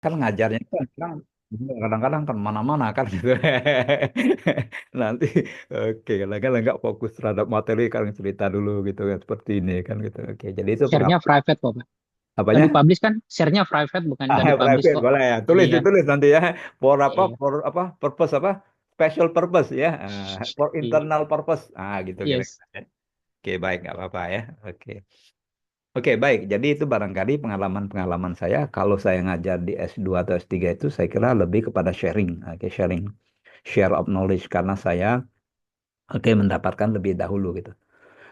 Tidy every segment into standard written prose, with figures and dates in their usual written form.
Kan ngajarnya kan kadang-kadang kan mana-mana kan gitu. Nanti oke kadang-kadang nggak fokus terhadap materi kan cerita dulu gitu kan seperti ini kan gitu. Oke, jadi itu Share-nya pengalaman private kok, Pak. Kalau apanya? dipublish kan share-nya private, bukan Ah, nggak dipublish private kok. boleh ya. Tulis Iya, ditulis nanti ya. iya, For apa? Purpose apa? Special purpose ya. For iya. internal purpose. Ah, gitu Yes. kira-kira. Oke, baik nggak apa-apa ya. Oke. Oke, baik. Jadi itu barangkali pengalaman-pengalaman saya. Kalau saya ngajar di S2 atau S3 itu saya kira lebih kepada sharing. Oke, sharing. Share of knowledge karena saya mendapatkan lebih dahulu gitu.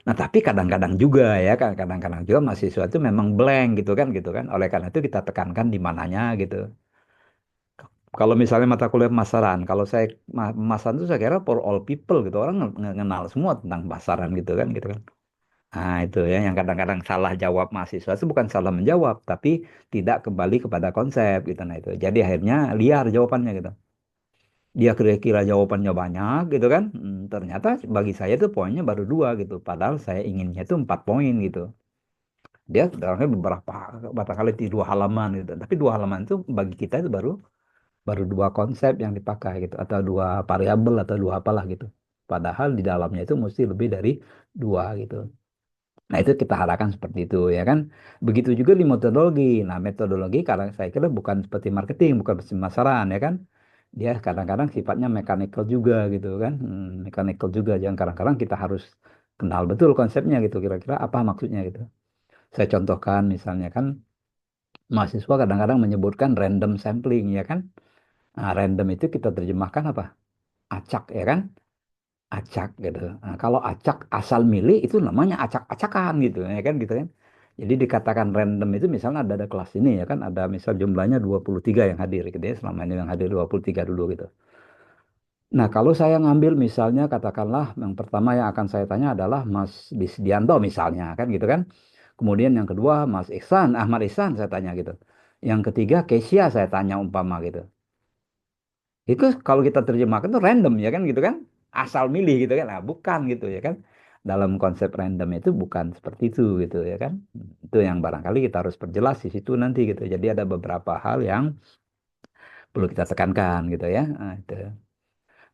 Nah, tapi kadang-kadang juga ya, kan kadang-kadang juga mahasiswa itu memang blank gitu kan. Oleh karena itu kita tekankan di mananya gitu. Kalau misalnya mata kuliah pemasaran, kalau saya pemasaran itu saya kira for all people gitu. Orang mengenal semua tentang pemasaran gitu kan. Nah, itu ya yang kadang-kadang salah jawab mahasiswa itu bukan salah menjawab, tapi tidak kembali kepada konsep gitu. Nah, itu. Jadi akhirnya liar jawabannya gitu. Dia kira-kira jawabannya banyak gitu kan. Ternyata bagi saya itu poinnya baru dua gitu. Padahal saya inginnya itu 4 poin gitu. Dia dalamnya beberapa kali di 2 halaman gitu. Tapi 2 halaman itu bagi kita itu baru baru 2 konsep yang dipakai gitu. Atau 2 variabel atau 2 apalah gitu. Padahal di dalamnya itu mesti lebih dari 2 gitu. Nah, itu kita harapkan seperti itu ya kan. Begitu juga di metodologi. Nah, metodologi karena saya kira bukan seperti marketing, bukan seperti pemasaran ya kan. Dia kadang-kadang sifatnya mechanical juga gitu kan. Mechanical juga. Jangan kadang-kadang kita harus kenal betul konsepnya gitu. Kira-kira apa maksudnya gitu. Saya contohkan misalnya kan mahasiswa kadang-kadang menyebutkan random sampling ya kan. Nah, random itu kita terjemahkan apa? Acak ya kan. Acak gitu. Nah, kalau acak asal milih itu namanya acak-acakan gitu ya kan gitu kan. Jadi dikatakan random itu misalnya ada kelas ini ya kan ada misal jumlahnya 23 yang hadir gitu ya selama ini yang hadir 23 dulu gitu. Nah, kalau saya ngambil misalnya katakanlah yang pertama yang akan saya tanya adalah Mas Disdianto misalnya kan gitu kan. Kemudian yang kedua Mas Ihsan, Ahmad Ihsan saya tanya gitu. Yang ketiga Kesia saya tanya umpama gitu. Itu kalau kita terjemahkan itu random ya kan gitu kan. Asal milih gitu kan. Nah, bukan gitu ya kan. Dalam konsep random itu bukan seperti itu gitu ya kan. Itu yang barangkali kita harus perjelas di situ nanti gitu. Jadi ada beberapa hal yang perlu kita tekankan gitu ya. Nah, itu.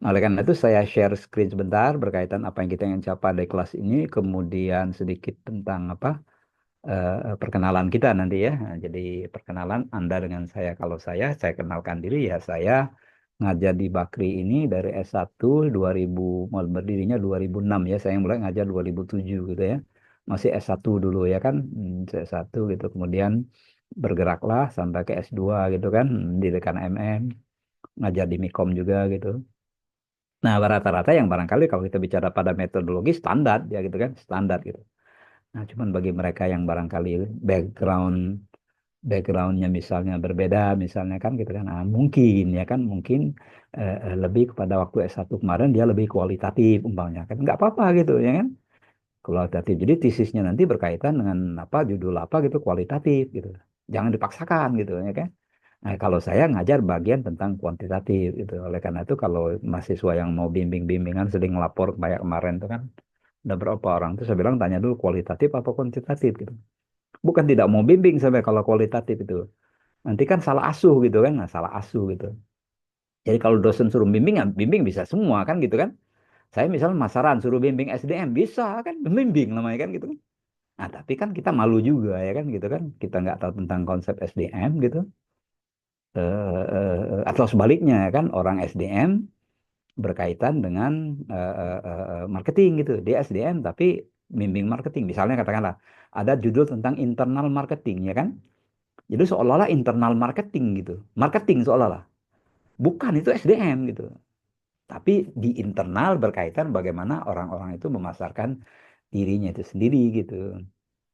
Nah, oleh karena itu saya share screen sebentar berkaitan apa yang kita ingin capai dari kelas ini. Kemudian sedikit tentang apa perkenalan kita nanti ya. Nah, jadi perkenalan Anda dengan saya. Kalau saya kenalkan diri ya saya ngajar di Bakri ini dari S1 2000 mulai berdirinya 2006 ya. Saya mulai ngajar 2007 gitu ya. Masih S1 dulu ya kan. S1 gitu. Kemudian bergeraklah sampai ke S2 gitu kan. Dirikan MM, ngajar di Mikom juga gitu. Nah, rata-rata yang barangkali kalau kita bicara pada metodologi standar ya gitu kan, standar gitu. Nah, cuman bagi mereka yang barangkali background backgroundnya misalnya berbeda misalnya kan gitu kan, nah, mungkin ya kan mungkin lebih kepada waktu S1 kemarin dia lebih kualitatif umpamanya kan nggak apa-apa gitu ya kan kualitatif. Jadi tesisnya nanti berkaitan dengan apa judul apa gitu kualitatif gitu. Jangan dipaksakan gitu ya kan. Nah, kalau saya ngajar bagian tentang kuantitatif gitu. Oleh karena itu kalau mahasiswa yang mau bimbing-bimbingan sering ngelapor kayak kemarin tuh kan ada berapa orang tuh saya bilang tanya dulu kualitatif apa kuantitatif gitu. Bukan tidak mau bimbing sampai kalau kualitatif itu. Nanti kan salah asuh gitu kan, nah, salah asuh gitu. Jadi kalau dosen suruh bimbing, ya bimbing bisa semua kan gitu kan. Saya misalnya masaran suruh bimbing SDM bisa kan, bimbing namanya kan gitu kan. Nah, tapi kan kita malu juga ya kan gitu kan. Kita nggak tahu tentang konsep SDM gitu. Atau sebaliknya kan orang SDM berkaitan dengan marketing gitu. Dia SDM tapi bimbing marketing. Misalnya katakanlah ada judul tentang internal marketing ya kan. Jadi seolah-olah internal marketing gitu. Marketing seolah-olah. Bukan itu SDM gitu. Tapi di internal berkaitan bagaimana orang-orang itu memasarkan dirinya itu sendiri gitu.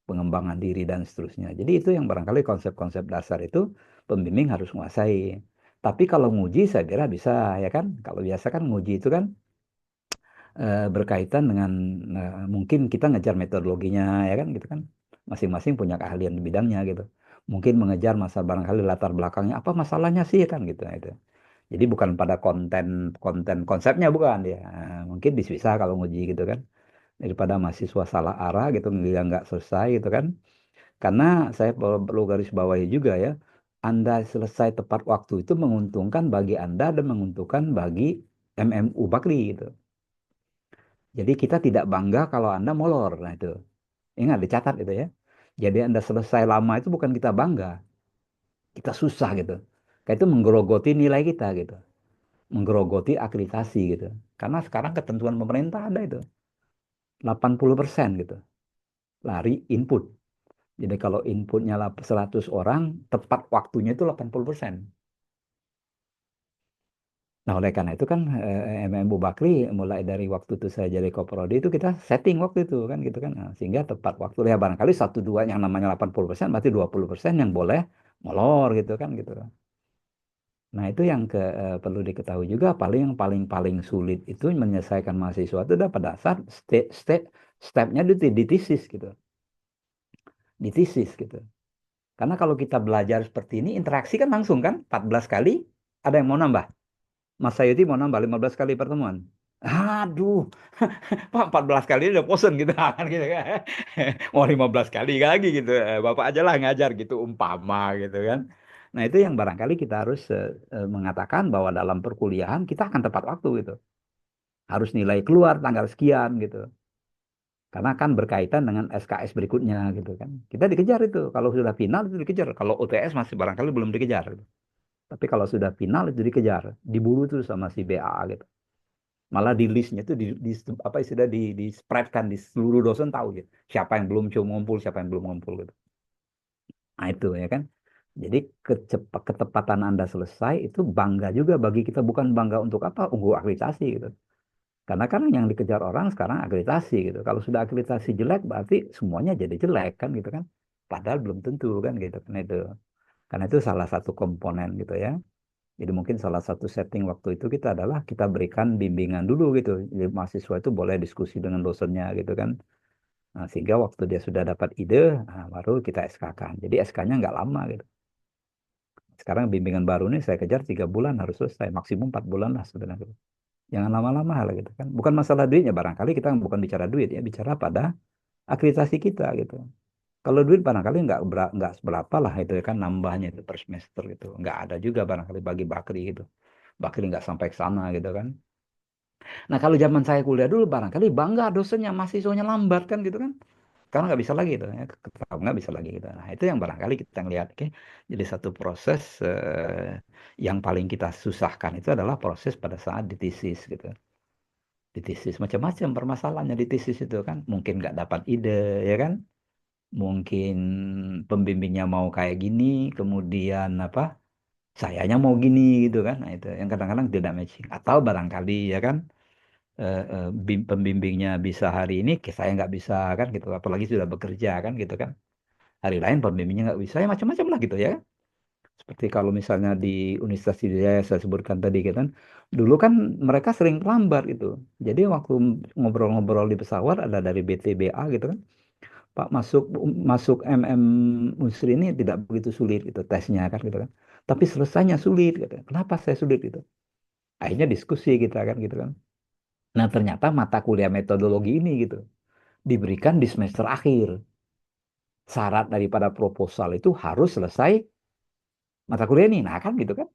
Pengembangan diri dan seterusnya. Jadi itu yang barangkali konsep-konsep dasar itu pembimbing harus menguasai. Tapi kalau nguji saya kira bisa ya kan. Kalau biasa kan nguji itu kan berkaitan dengan mungkin kita ngejar metodologinya ya kan gitu kan. Masing-masing punya keahlian di bidangnya gitu. Mungkin mengejar masa barangkali latar belakangnya apa masalahnya sih kan gitu. Nah, itu. Jadi bukan pada konten konten konsepnya bukan ya. Mungkin bisa kalau nguji gitu kan. Daripada mahasiswa salah arah gitu nggak selesai gitu kan. Karena saya perlu garis bawahi juga ya. Anda selesai tepat waktu itu menguntungkan bagi Anda dan menguntungkan bagi MMU Bakri gitu. Jadi kita tidak bangga kalau Anda molor. Nah itu. Ingat dicatat itu ya. Jadi Anda selesai lama itu bukan kita bangga, kita susah gitu. Kayak itu menggerogoti nilai kita gitu. Menggerogoti akreditasi gitu. Karena sekarang ketentuan pemerintah ada itu. 80% gitu. Lari input. Jadi kalau inputnya 100 orang, tepat waktunya itu 80%. Nah, oleh karena itu kan MM Bu Bakri mulai dari waktu itu saya jadi koprodi itu kita setting waktu itu kan gitu kan. Nah, sehingga tepat waktu ya barangkali satu dua yang namanya 80% berarti 20% yang boleh molor gitu kan gitu. Nah, itu yang perlu diketahui juga yang paling paling sulit itu menyelesaikan mahasiswa itu adalah pada saat stepnya di tesis gitu. Di tesis gitu. Karena kalau kita belajar seperti ini interaksi kan langsung kan 14 kali ada yang mau nambah. Mas Sayuti mau nambah 15 kali pertemuan. Aduh, Pak 14 kali udah bosen gitu kan gitu kan. Mau 15 kali lagi gitu. Bapak aja lah ngajar gitu umpama gitu kan. Nah, itu yang barangkali kita harus mengatakan bahwa dalam perkuliahan kita akan tepat waktu gitu. Harus nilai keluar tanggal sekian gitu. Karena kan berkaitan dengan SKS berikutnya gitu kan. Kita dikejar itu. Kalau sudah final itu dikejar. Kalau UTS masih barangkali belum dikejar gitu. Tapi kalau sudah final itu dikejar. Diburu tuh sama si BA gitu. Malah di listnya itu apa istilah di spreadkan di seluruh dosen tahu ya siapa yang belum coba ngumpul siapa yang belum ngumpul gitu. Nah itu ya kan. Jadi ketepatan Anda selesai itu bangga juga bagi kita bukan bangga untuk apa unggul akreditasi gitu. Karena kan yang dikejar orang sekarang akreditasi gitu. Kalau sudah akreditasi jelek berarti semuanya jadi jelek kan gitu kan. Padahal belum tentu kan gitu kan itu. Karena itu salah satu komponen gitu ya. Jadi mungkin salah satu setting waktu itu kita adalah kita berikan bimbingan dulu gitu. Jadi mahasiswa itu boleh diskusi dengan dosennya gitu kan. Nah, sehingga waktu dia sudah dapat ide, nah, baru kita SK-kan. Jadi SK-nya nggak lama gitu. Sekarang bimbingan baru ini saya kejar 3 bulan harus selesai. Maksimum 4 bulan lah sebenarnya. Jangan lama-lama lah gitu kan. Bukan masalah duitnya, barangkali kita bukan bicara duit ya, bicara pada akreditasi kita gitu. Kalau duit barangkali nggak seberapa lah itu ya kan nambahnya itu per semester gitu. Nggak ada juga barangkali bagi Bakri gitu. Bakri nggak sampai ke sana gitu kan. Nah, kalau zaman saya kuliah dulu barangkali bangga dosennya mahasiswanya lambat kan gitu kan. Sekarang nggak bisa lagi itu ya. Nggak bisa lagi gitu. Nah, itu yang barangkali kita ngelihat. Oke. Jadi satu proses yang paling kita susahkan itu adalah proses pada saat di tesis gitu. Di tesis macam-macam permasalahannya di tesis itu kan. Mungkin nggak dapat ide ya kan. Mungkin pembimbingnya mau kayak gini, kemudian apa? Sayanya mau gini gitu kan. Nah, itu yang kadang-kadang tidak matching. Atau barangkali ya kan pembimbingnya bisa hari ini, saya nggak bisa kan gitu. Apalagi sudah bekerja kan gitu kan. Hari lain pembimbingnya nggak bisa, ya macam-macam lah gitu ya. Seperti kalau misalnya di Universitas Sriwijaya saya sebutkan tadi gitu kan. Dulu kan mereka sering terlambat gitu. Jadi waktu ngobrol-ngobrol di pesawat ada dari BTBA gitu kan. Pak masuk masuk MM Unsri ini tidak begitu sulit gitu tesnya kan gitu kan. Tapi selesainya sulit gitu. Kenapa saya sulit gitu? Akhirnya diskusi kita kan gitu kan. Nah, ternyata mata kuliah metodologi ini gitu diberikan di semester akhir. Syarat daripada proposal itu harus selesai mata kuliah ini. Nah, kan gitu kan.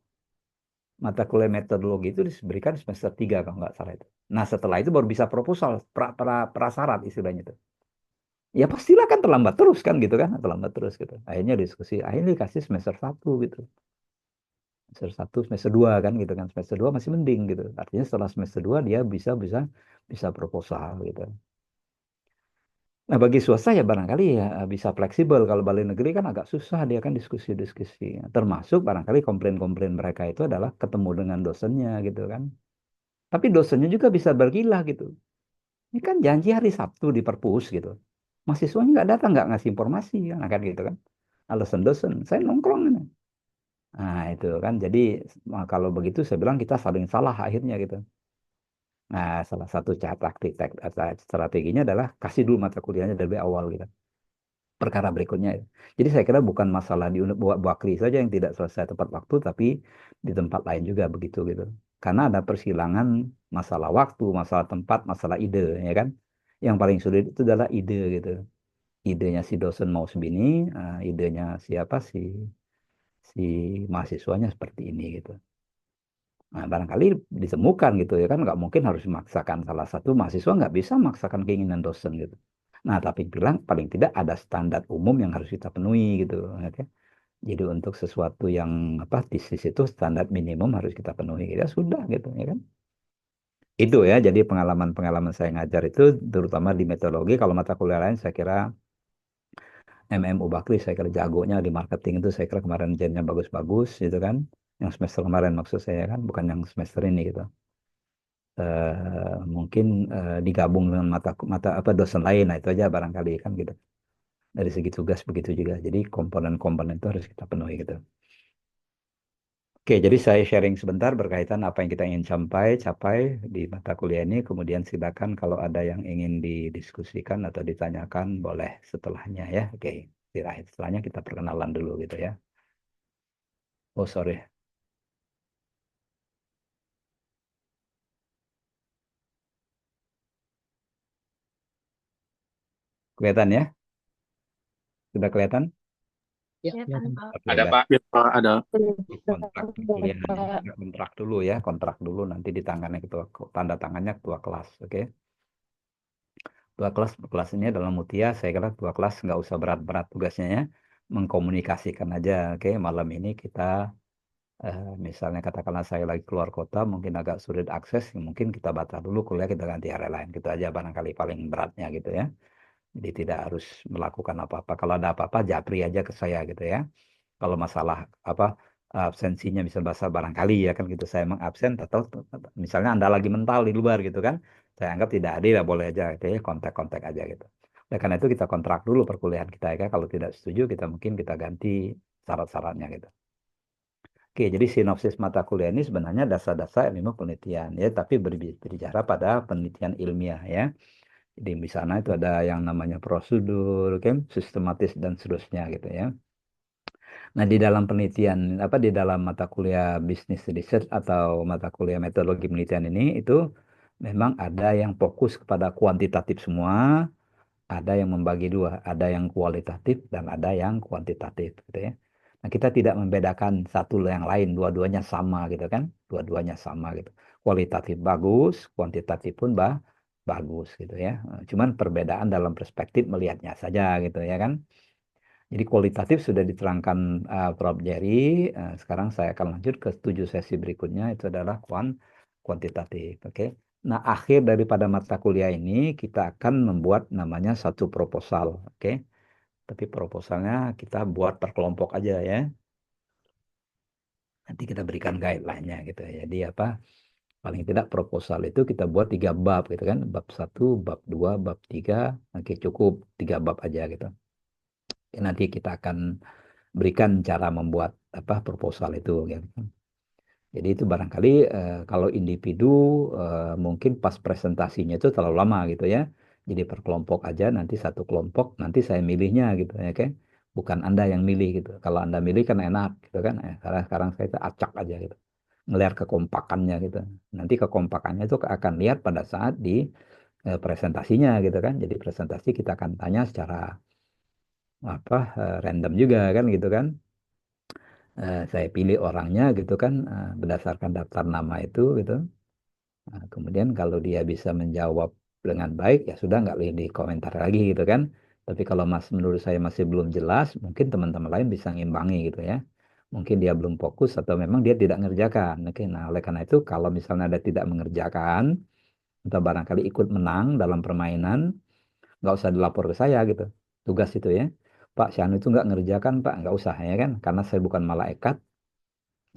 Mata kuliah metodologi itu diberikan di semester 3 kalau nggak salah itu. Nah, setelah itu baru bisa proposal, prasyarat istilahnya itu. Ya pastilah kan terlambat terus kan gitu kan. Terlambat terus gitu. Akhirnya diskusi, akhirnya dikasih semester 1 gitu. Semester 1, semester 2 kan gitu kan. Semester 2 masih mending gitu. Artinya setelah semester 2 dia bisa bisa bisa proposal gitu. Nah, bagi swasta ya barangkali ya bisa fleksibel. Kalau balik negeri kan agak susah dia kan diskusi-diskusi. Termasuk barangkali komplain-komplain mereka itu adalah ketemu dengan dosennya gitu kan. Tapi dosennya juga bisa berkilah gitu. Ini kan janji hari Sabtu di perpus gitu. Mahasiswanya nggak datang, nggak ngasih informasi kan, akan gitu kan. Alasan dosen, saya nongkrong ini. Nah, itu kan. Jadi kalau begitu saya bilang kita saling salah akhirnya gitu. Nah, salah satu cara strateginya adalah kasih dulu mata kuliahnya dari awal gitu. Perkara berikutnya. Jadi saya kira bukan masalah di Bakri saja yang tidak selesai tepat waktu, tapi di tempat lain juga begitu gitu. Karena ada persilangan masalah waktu, masalah tempat, masalah ide, ya kan? Yang paling sulit itu adalah ide gitu. Idenya si dosen mau segini, idenya siapa si mahasiswanya seperti ini gitu. Nah, barangkali ditemukan gitu ya kan, nggak mungkin harus memaksakan salah satu mahasiswa, nggak bisa memaksakan keinginan dosen gitu. Nah, tapi bilang paling tidak ada standar umum yang harus kita penuhi gitu. Oke. Jadi untuk sesuatu yang apa tesis itu standar minimum harus kita penuhi. Ya sudah gitu ya kan. Itu ya, jadi pengalaman-pengalaman saya ngajar itu terutama di metodologi. Kalau mata kuliah lain saya kira MMU Bakri saya kira jagonya di marketing itu, saya kira kemarin jadinya bagus-bagus gitu kan. Yang semester kemarin maksud saya kan, bukan yang semester ini gitu. Mungkin digabung dengan mata mata apa dosen lain, nah itu aja barangkali kan gitu. Dari segi tugas begitu juga. Jadi komponen-komponen itu harus kita penuhi gitu. Oke, jadi saya sharing sebentar berkaitan apa yang kita ingin capai di mata kuliah ini. Kemudian silakan kalau ada yang ingin didiskusikan atau ditanyakan, boleh setelahnya ya. Oke, setelahnya kita perkenalan dulu gitu ya. Oh, sorry. Kelihatan ya? Sudah kelihatan? Ya, kelihatan. Oke, Ada baik. Pak. Ya, Pak, ada. Kontrak perkuliahan ini kita kontrak dulu nanti di tangannya ketua, tanda tangannya ketua kelas. Oke. Kelas ini dalam Mutia, saya kira ketua kelas nggak usah berat-berat tugasnya ya, mengkomunikasikan aja. Oke, malam ini kita misalnya katakanlah saya lagi keluar kota, mungkin agak sulit akses, mungkin kita batal dulu kuliah, kita ganti hari lain. Gitu aja barangkali paling beratnya gitu ya. Jadi tidak harus melakukan apa-apa. Kalau ada apa-apa, japri aja ke saya gitu ya. Kalau masalah apa absensinya bisa bahasa barangkali ya kan gitu, saya mengabsen atau misalnya Anda lagi mental di luar gitu kan, saya anggap tidak adil ya, boleh aja gitu ya, kontak-kontak aja gitu. Oleh karena itu kita kontrak dulu perkuliahan kita ya kan. Kalau tidak setuju kita mungkin kita ganti syarat-syaratnya gitu. Oke, jadi sinopsis mata kuliah ini sebenarnya dasar-dasar ilmu penelitian ya, tapi berbicara pada penelitian ilmiah ya. Jadi di sana itu ada yang namanya prosedur, kan, sistematis dan seterusnya gitu ya. Nah, di dalam penelitian apa di dalam mata kuliah bisnis research atau mata kuliah metodologi penelitian ini itu memang ada yang fokus kepada kuantitatif semua, ada yang membagi dua, ada yang kualitatif dan ada yang kuantitatif gitu ya. Nah, kita tidak membedakan satu yang lain, dua-duanya sama gitu kan. Dua-duanya sama gitu. Kualitatif bagus, kuantitatif pun bagus gitu ya. Cuman perbedaan dalam perspektif melihatnya saja gitu ya kan. Jadi kualitatif sudah diterangkan Prof. Jerry. Sekarang saya akan lanjut ke 7 sesi berikutnya, itu adalah kuantitatif. Oke. Nah, akhir daripada mata kuliah ini kita akan membuat namanya satu proposal. Oke. Tapi proposalnya kita buat per kelompok aja ya. Nanti kita berikan guideline-nya gitu ya. Jadi apa? Paling tidak proposal itu kita buat 3 bab gitu kan. Bab 1, bab 2, bab 3. Oke, cukup 3 bab aja gitu. Nanti kita akan berikan cara membuat apa proposal itu gitu. Jadi itu barangkali kalau individu mungkin pas presentasinya itu terlalu lama gitu ya. Jadi per kelompok aja, nanti satu kelompok nanti saya milihnya gitu ya kan. Bukan Anda yang milih gitu. Kalau Anda milih kan enak gitu kan. Sekarang saya itu acak aja gitu. Ngelihat kekompakannya gitu. Nanti kekompakannya itu akan lihat pada saat di presentasinya gitu kan. Jadi presentasi kita akan tanya secara apa random juga kan gitu kan. Saya pilih orangnya gitu kan berdasarkan daftar nama itu gitu. Nah, kemudian kalau dia bisa menjawab dengan baik ya sudah nggak di komentar lagi gitu kan. Tapi kalau menurut saya masih belum jelas, mungkin teman-teman lain bisa ngimbangi gitu ya. Mungkin dia belum fokus atau memang dia tidak mengerjakan. Oke, nah oleh karena itu kalau misalnya ada tidak mengerjakan atau barangkali ikut menang dalam permainan, nggak usah dilapor ke saya gitu. Tugas itu ya. Pak Syahnu itu nggak ngerjakan Pak, nggak usah ya kan. Karena saya bukan malaikat.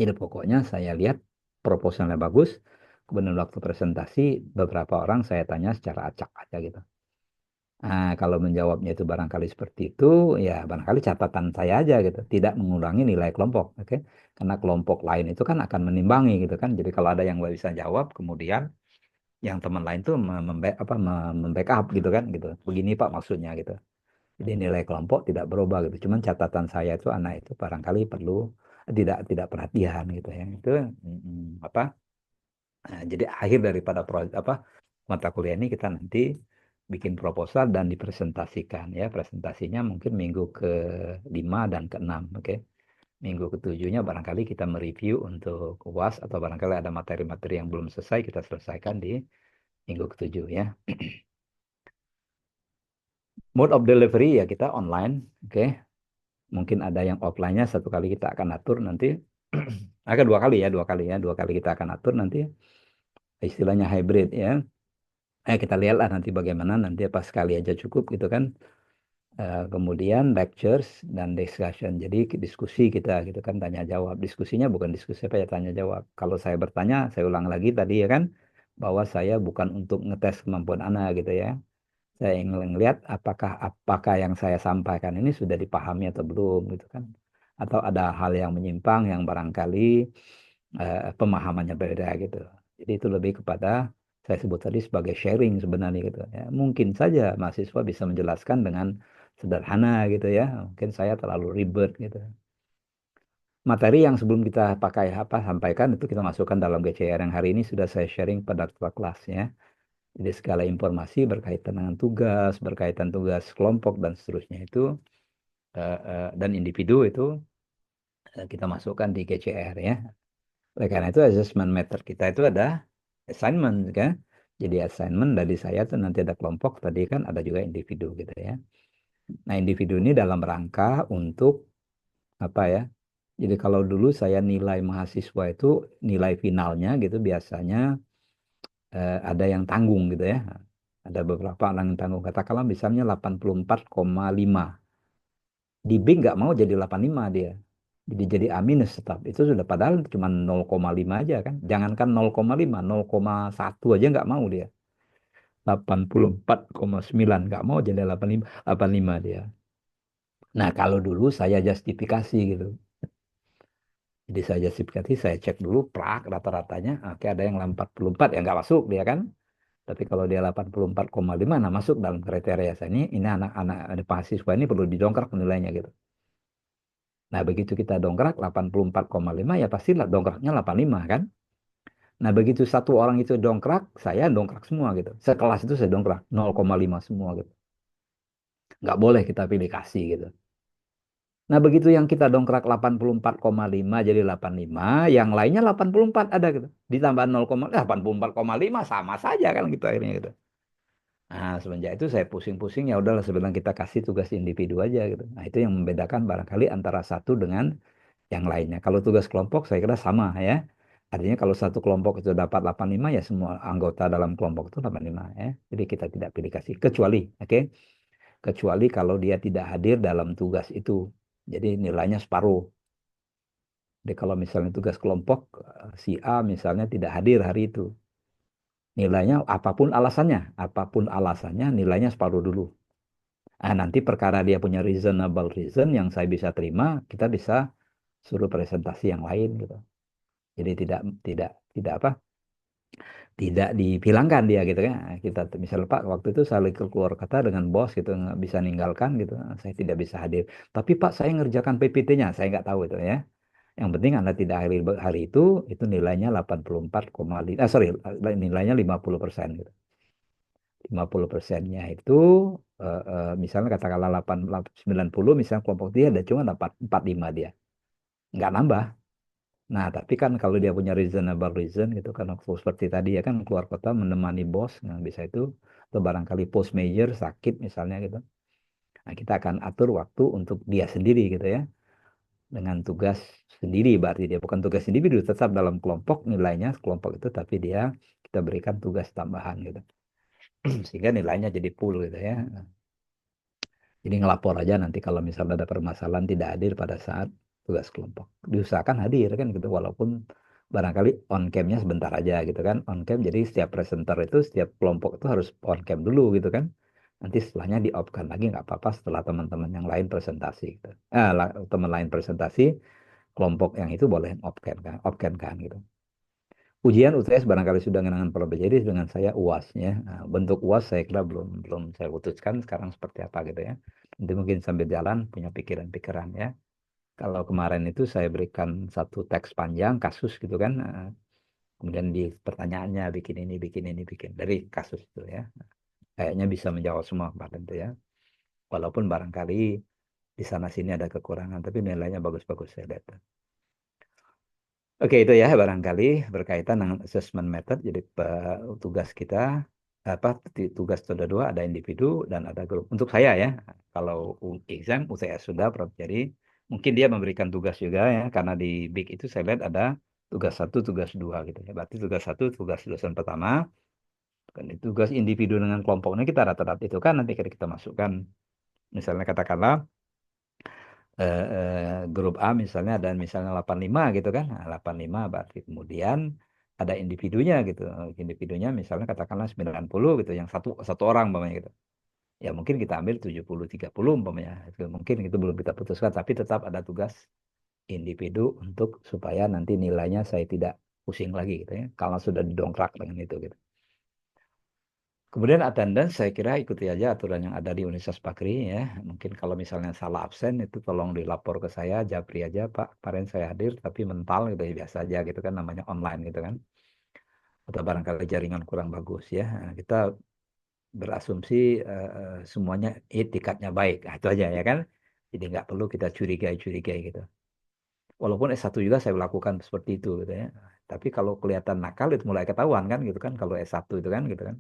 Jadi pokoknya saya lihat proposalnya bagus, kemudian waktu presentasi beberapa orang saya tanya secara acak aja gitu. Nah, kalau menjawabnya itu barangkali seperti itu, ya barangkali catatan saya aja gitu, tidak mengurangi nilai kelompok, oke? Karena kelompok lain itu kan akan menimbangi gitu kan. Jadi kalau ada yang nggak bisa jawab, kemudian yang teman lain tuh membackup gitu kan gitu. Begini Pak maksudnya gitu. Jadi nilai kelompok tidak berubah gitu. Cuman catatan saya itu anak itu barangkali perlu tidak perhatian gitu ya. Itu apa? Nah, jadi akhir daripada mata kuliah ini kita nanti bikin proposal dan dipresentasikan ya. Presentasinya mungkin minggu ke-5 dan ke-6, oke. Minggu ketujuhnya barangkali kita mereview untuk UAS atau barangkali ada materi-materi yang belum selesai kita selesaikan di minggu ketujuh ya. Mode of delivery ya kita online, oke. Mungkin ada yang offline-nya satu kali kita akan atur nanti. Akan dua kali kita akan atur nanti. Istilahnya hybrid ya. Kita lihatlah nanti bagaimana nanti apa sekali aja cukup gitu kan. Kemudian lectures dan discussion. Jadi diskusi kita gitu kan tanya jawab. Diskusinya bukan diskusi apa ya tanya jawab. Kalau saya bertanya, saya ulang lagi tadi ya kan bahwa saya bukan untuk ngetes kemampuan anak gitu ya. Saya ingin melihat apakah apakah yang saya sampaikan ini sudah dipahami atau belum gitu kan. Atau ada hal yang menyimpang yang barangkali pemahamannya beda gitu. Jadi itu lebih kepada saya sebut tadi sebagai sharing sebenarnya gitu ya. Mungkin saja mahasiswa bisa menjelaskan dengan sederhana gitu ya. Mungkin saya terlalu ribet gitu. Materi yang sebelum kita pakai apa sampaikan itu kita masukkan dalam GCR yang hari ini sudah saya sharing pada kelasnya. Jadi segala informasi berkaitan dengan tugas, berkaitan tugas kelompok dan seterusnya itu dan individu itu kita masukkan di GCR ya. Oleh karena itu assessment method kita itu ada assignment kan. Jadi assignment dari saya tuh nanti ada kelompok tadi kan ada juga individu gitu ya. Nah, individu ini dalam rangka untuk apa ya? Jadi kalau dulu saya nilai mahasiswa itu nilai finalnya gitu biasanya ada yang tanggung gitu ya. Ada beberapa yang tanggung katakanlah misalnya 84,5. Di B nggak mau jadi 85 dia. Jadi A minus tetap. Itu sudah padahal cuma 0,5 aja kan. Jangankan 0,5, 0,1 aja nggak mau dia. 84,9 nggak mau jadi 85, 85 dia. Nah, kalau dulu saya justifikasi gitu. Jadi saya justifikasi, saya cek dulu prak rata-ratanya. Oke, ada yang 84 ya nggak masuk dia kan. Tapi kalau dia 84,5, nah masuk dalam kriteria saya ini anak-anak ada mahasiswa ini perlu didongkrak nilainya gitu. Nah, begitu kita dongkrak 84,5 ya pasti dongkraknya 85 kan. Nah, begitu satu orang itu dongkrak, saya dongkrak semua gitu. Sekelas itu saya dongkrak 0,5 semua gitu. Nggak boleh kita pilih kasih gitu. Nah, begitu yang kita dongkrak 84,5 jadi 85, yang lainnya 84 ada gitu. Ditambah 0,84,5 sama saja kan gitu akhirnya gitu. Nah, semenjak itu saya pusing-pusing ya udahlah sebenarnya kita kasih tugas individu aja gitu. Nah, itu yang membedakan barangkali antara satu dengan yang lainnya. Kalau tugas kelompok saya kira sama ya. Artinya kalau satu kelompok itu dapat 85 ya semua anggota dalam kelompok itu 85 ya. Jadi kita tidak pilih kasih kecuali oke. Kecuali kalau dia tidak hadir dalam tugas itu. Jadi nilainya separuh. Jadi kalau misalnya tugas kelompok si A misalnya tidak hadir hari itu. Nilainya apapun alasannya nilainya separuh dulu. Nah, nanti perkara dia punya reasonable reason yang saya bisa terima, kita bisa suruh presentasi yang lain gitu. Jadi tidak tidak apa? Tidak dihilangkan dia gitu kan. Nah, kita misal Pak waktu itu saya lagi keluar kata dengan bos gitu nggak bisa ninggalkan gitu. Nah, saya tidak bisa hadir. Tapi Pak saya ngerjakan PPT-nya, saya nggak tahu itu ya. Yang penting Anda tidak hadir hari itu nilainya 84,5 sorry nilainya 50% gitu. 50%-nya itu misalnya katakanlah 90 misalnya kelompok dia ada cuma dapat 45 dia. Nggak nambah. Nah, tapi kan kalau dia punya reasonable reason gitu kan waktu seperti tadi ya kan keluar kota menemani bos, nah bisa itu atau barangkali post major sakit misalnya gitu. Nah, kita akan atur waktu untuk dia sendiri gitu ya. Dengan tugas sendiri berarti dia bukan tugas individu tetap dalam kelompok nilainya kelompok itu tapi dia kita berikan tugas tambahan gitu. Sehingga nilainya jadi full gitu ya. Jadi ngelapor aja nanti kalau misalnya ada permasalahan tidak hadir pada saat tugas kelompok. Diusahakan hadir kan gitu walaupun barangkali on cam-nya sebentar aja gitu kan. On cam jadi setiap presenter itu setiap kelompok itu harus on cam dulu gitu kan. Nanti setelahnya di off kan lagi nggak apa-apa setelah teman-teman yang lain presentasi gitu. Teman lain presentasi kelompok yang itu boleh off cam kan gitu. Ujian UTS barangkali sudah dengan Pak jadi dengan saya UASnya. Nah, bentuk UAS saya kira belum belum saya putuskan sekarang seperti apa gitu ya. Nanti mungkin sambil jalan punya pikiran-pikiran ya. Kalau kemarin itu saya berikan satu teks panjang kasus gitu kan. Kemudian di pertanyaannya bikin ini, bikin dari kasus itu ya. Kayaknya bisa menjawab semua kemarin itu ya. Walaupun barangkali di sana sini ada kekurangan, tapi nilainya bagus-bagus saya lihat. Oke, itu ya barangkali berkaitan dengan assessment method. Jadi tugas kita apa tugas itu ada dua, ada individu dan ada grup. Untuk saya ya, kalau exam UTS sudah Prof. Jadi mungkin dia memberikan tugas juga ya, karena di BIK itu saya lihat ada tugas satu, tugas dua gitu ya. Berarti tugas satu, tugas dosen pertama, kan tugas individu dengan kelompoknya kita rata-rata itu kan nanti kita masukkan. Misalnya katakanlah grup A misalnya dan misalnya 85 gitu kan. Nah, 85 berarti kemudian ada individunya gitu. Individunya misalnya katakanlah 90 gitu yang satu satu orang umpamanya gitu. Ya mungkin kita ambil 70 30 umpamanya. Itu mungkin itu belum kita putuskan tapi tetap ada tugas individu untuk supaya nanti nilainya saya tidak pusing lagi gitu ya. Kalau sudah didongkrak dengan itu gitu. Kemudian attendance saya kira ikuti aja aturan yang ada di Universitas Pakri ya. Mungkin kalau misalnya salah absen itu tolong dilapor ke saya, japri aja Pak, kemarin saya hadir tapi mental gitu ya biasa aja gitu kan namanya online gitu kan. Atau barangkali jaringan kurang bagus ya. Nah, kita berasumsi semuanya etikatnya baik. Nah, itu aja ya kan. Jadi nggak perlu kita curigai-curigai gitu. Walaupun S1 juga saya lakukan seperti itu gitu ya. Tapi kalau kelihatan nakal itu mulai ketahuan kan gitu kan kalau S1 itu kan gitu kan.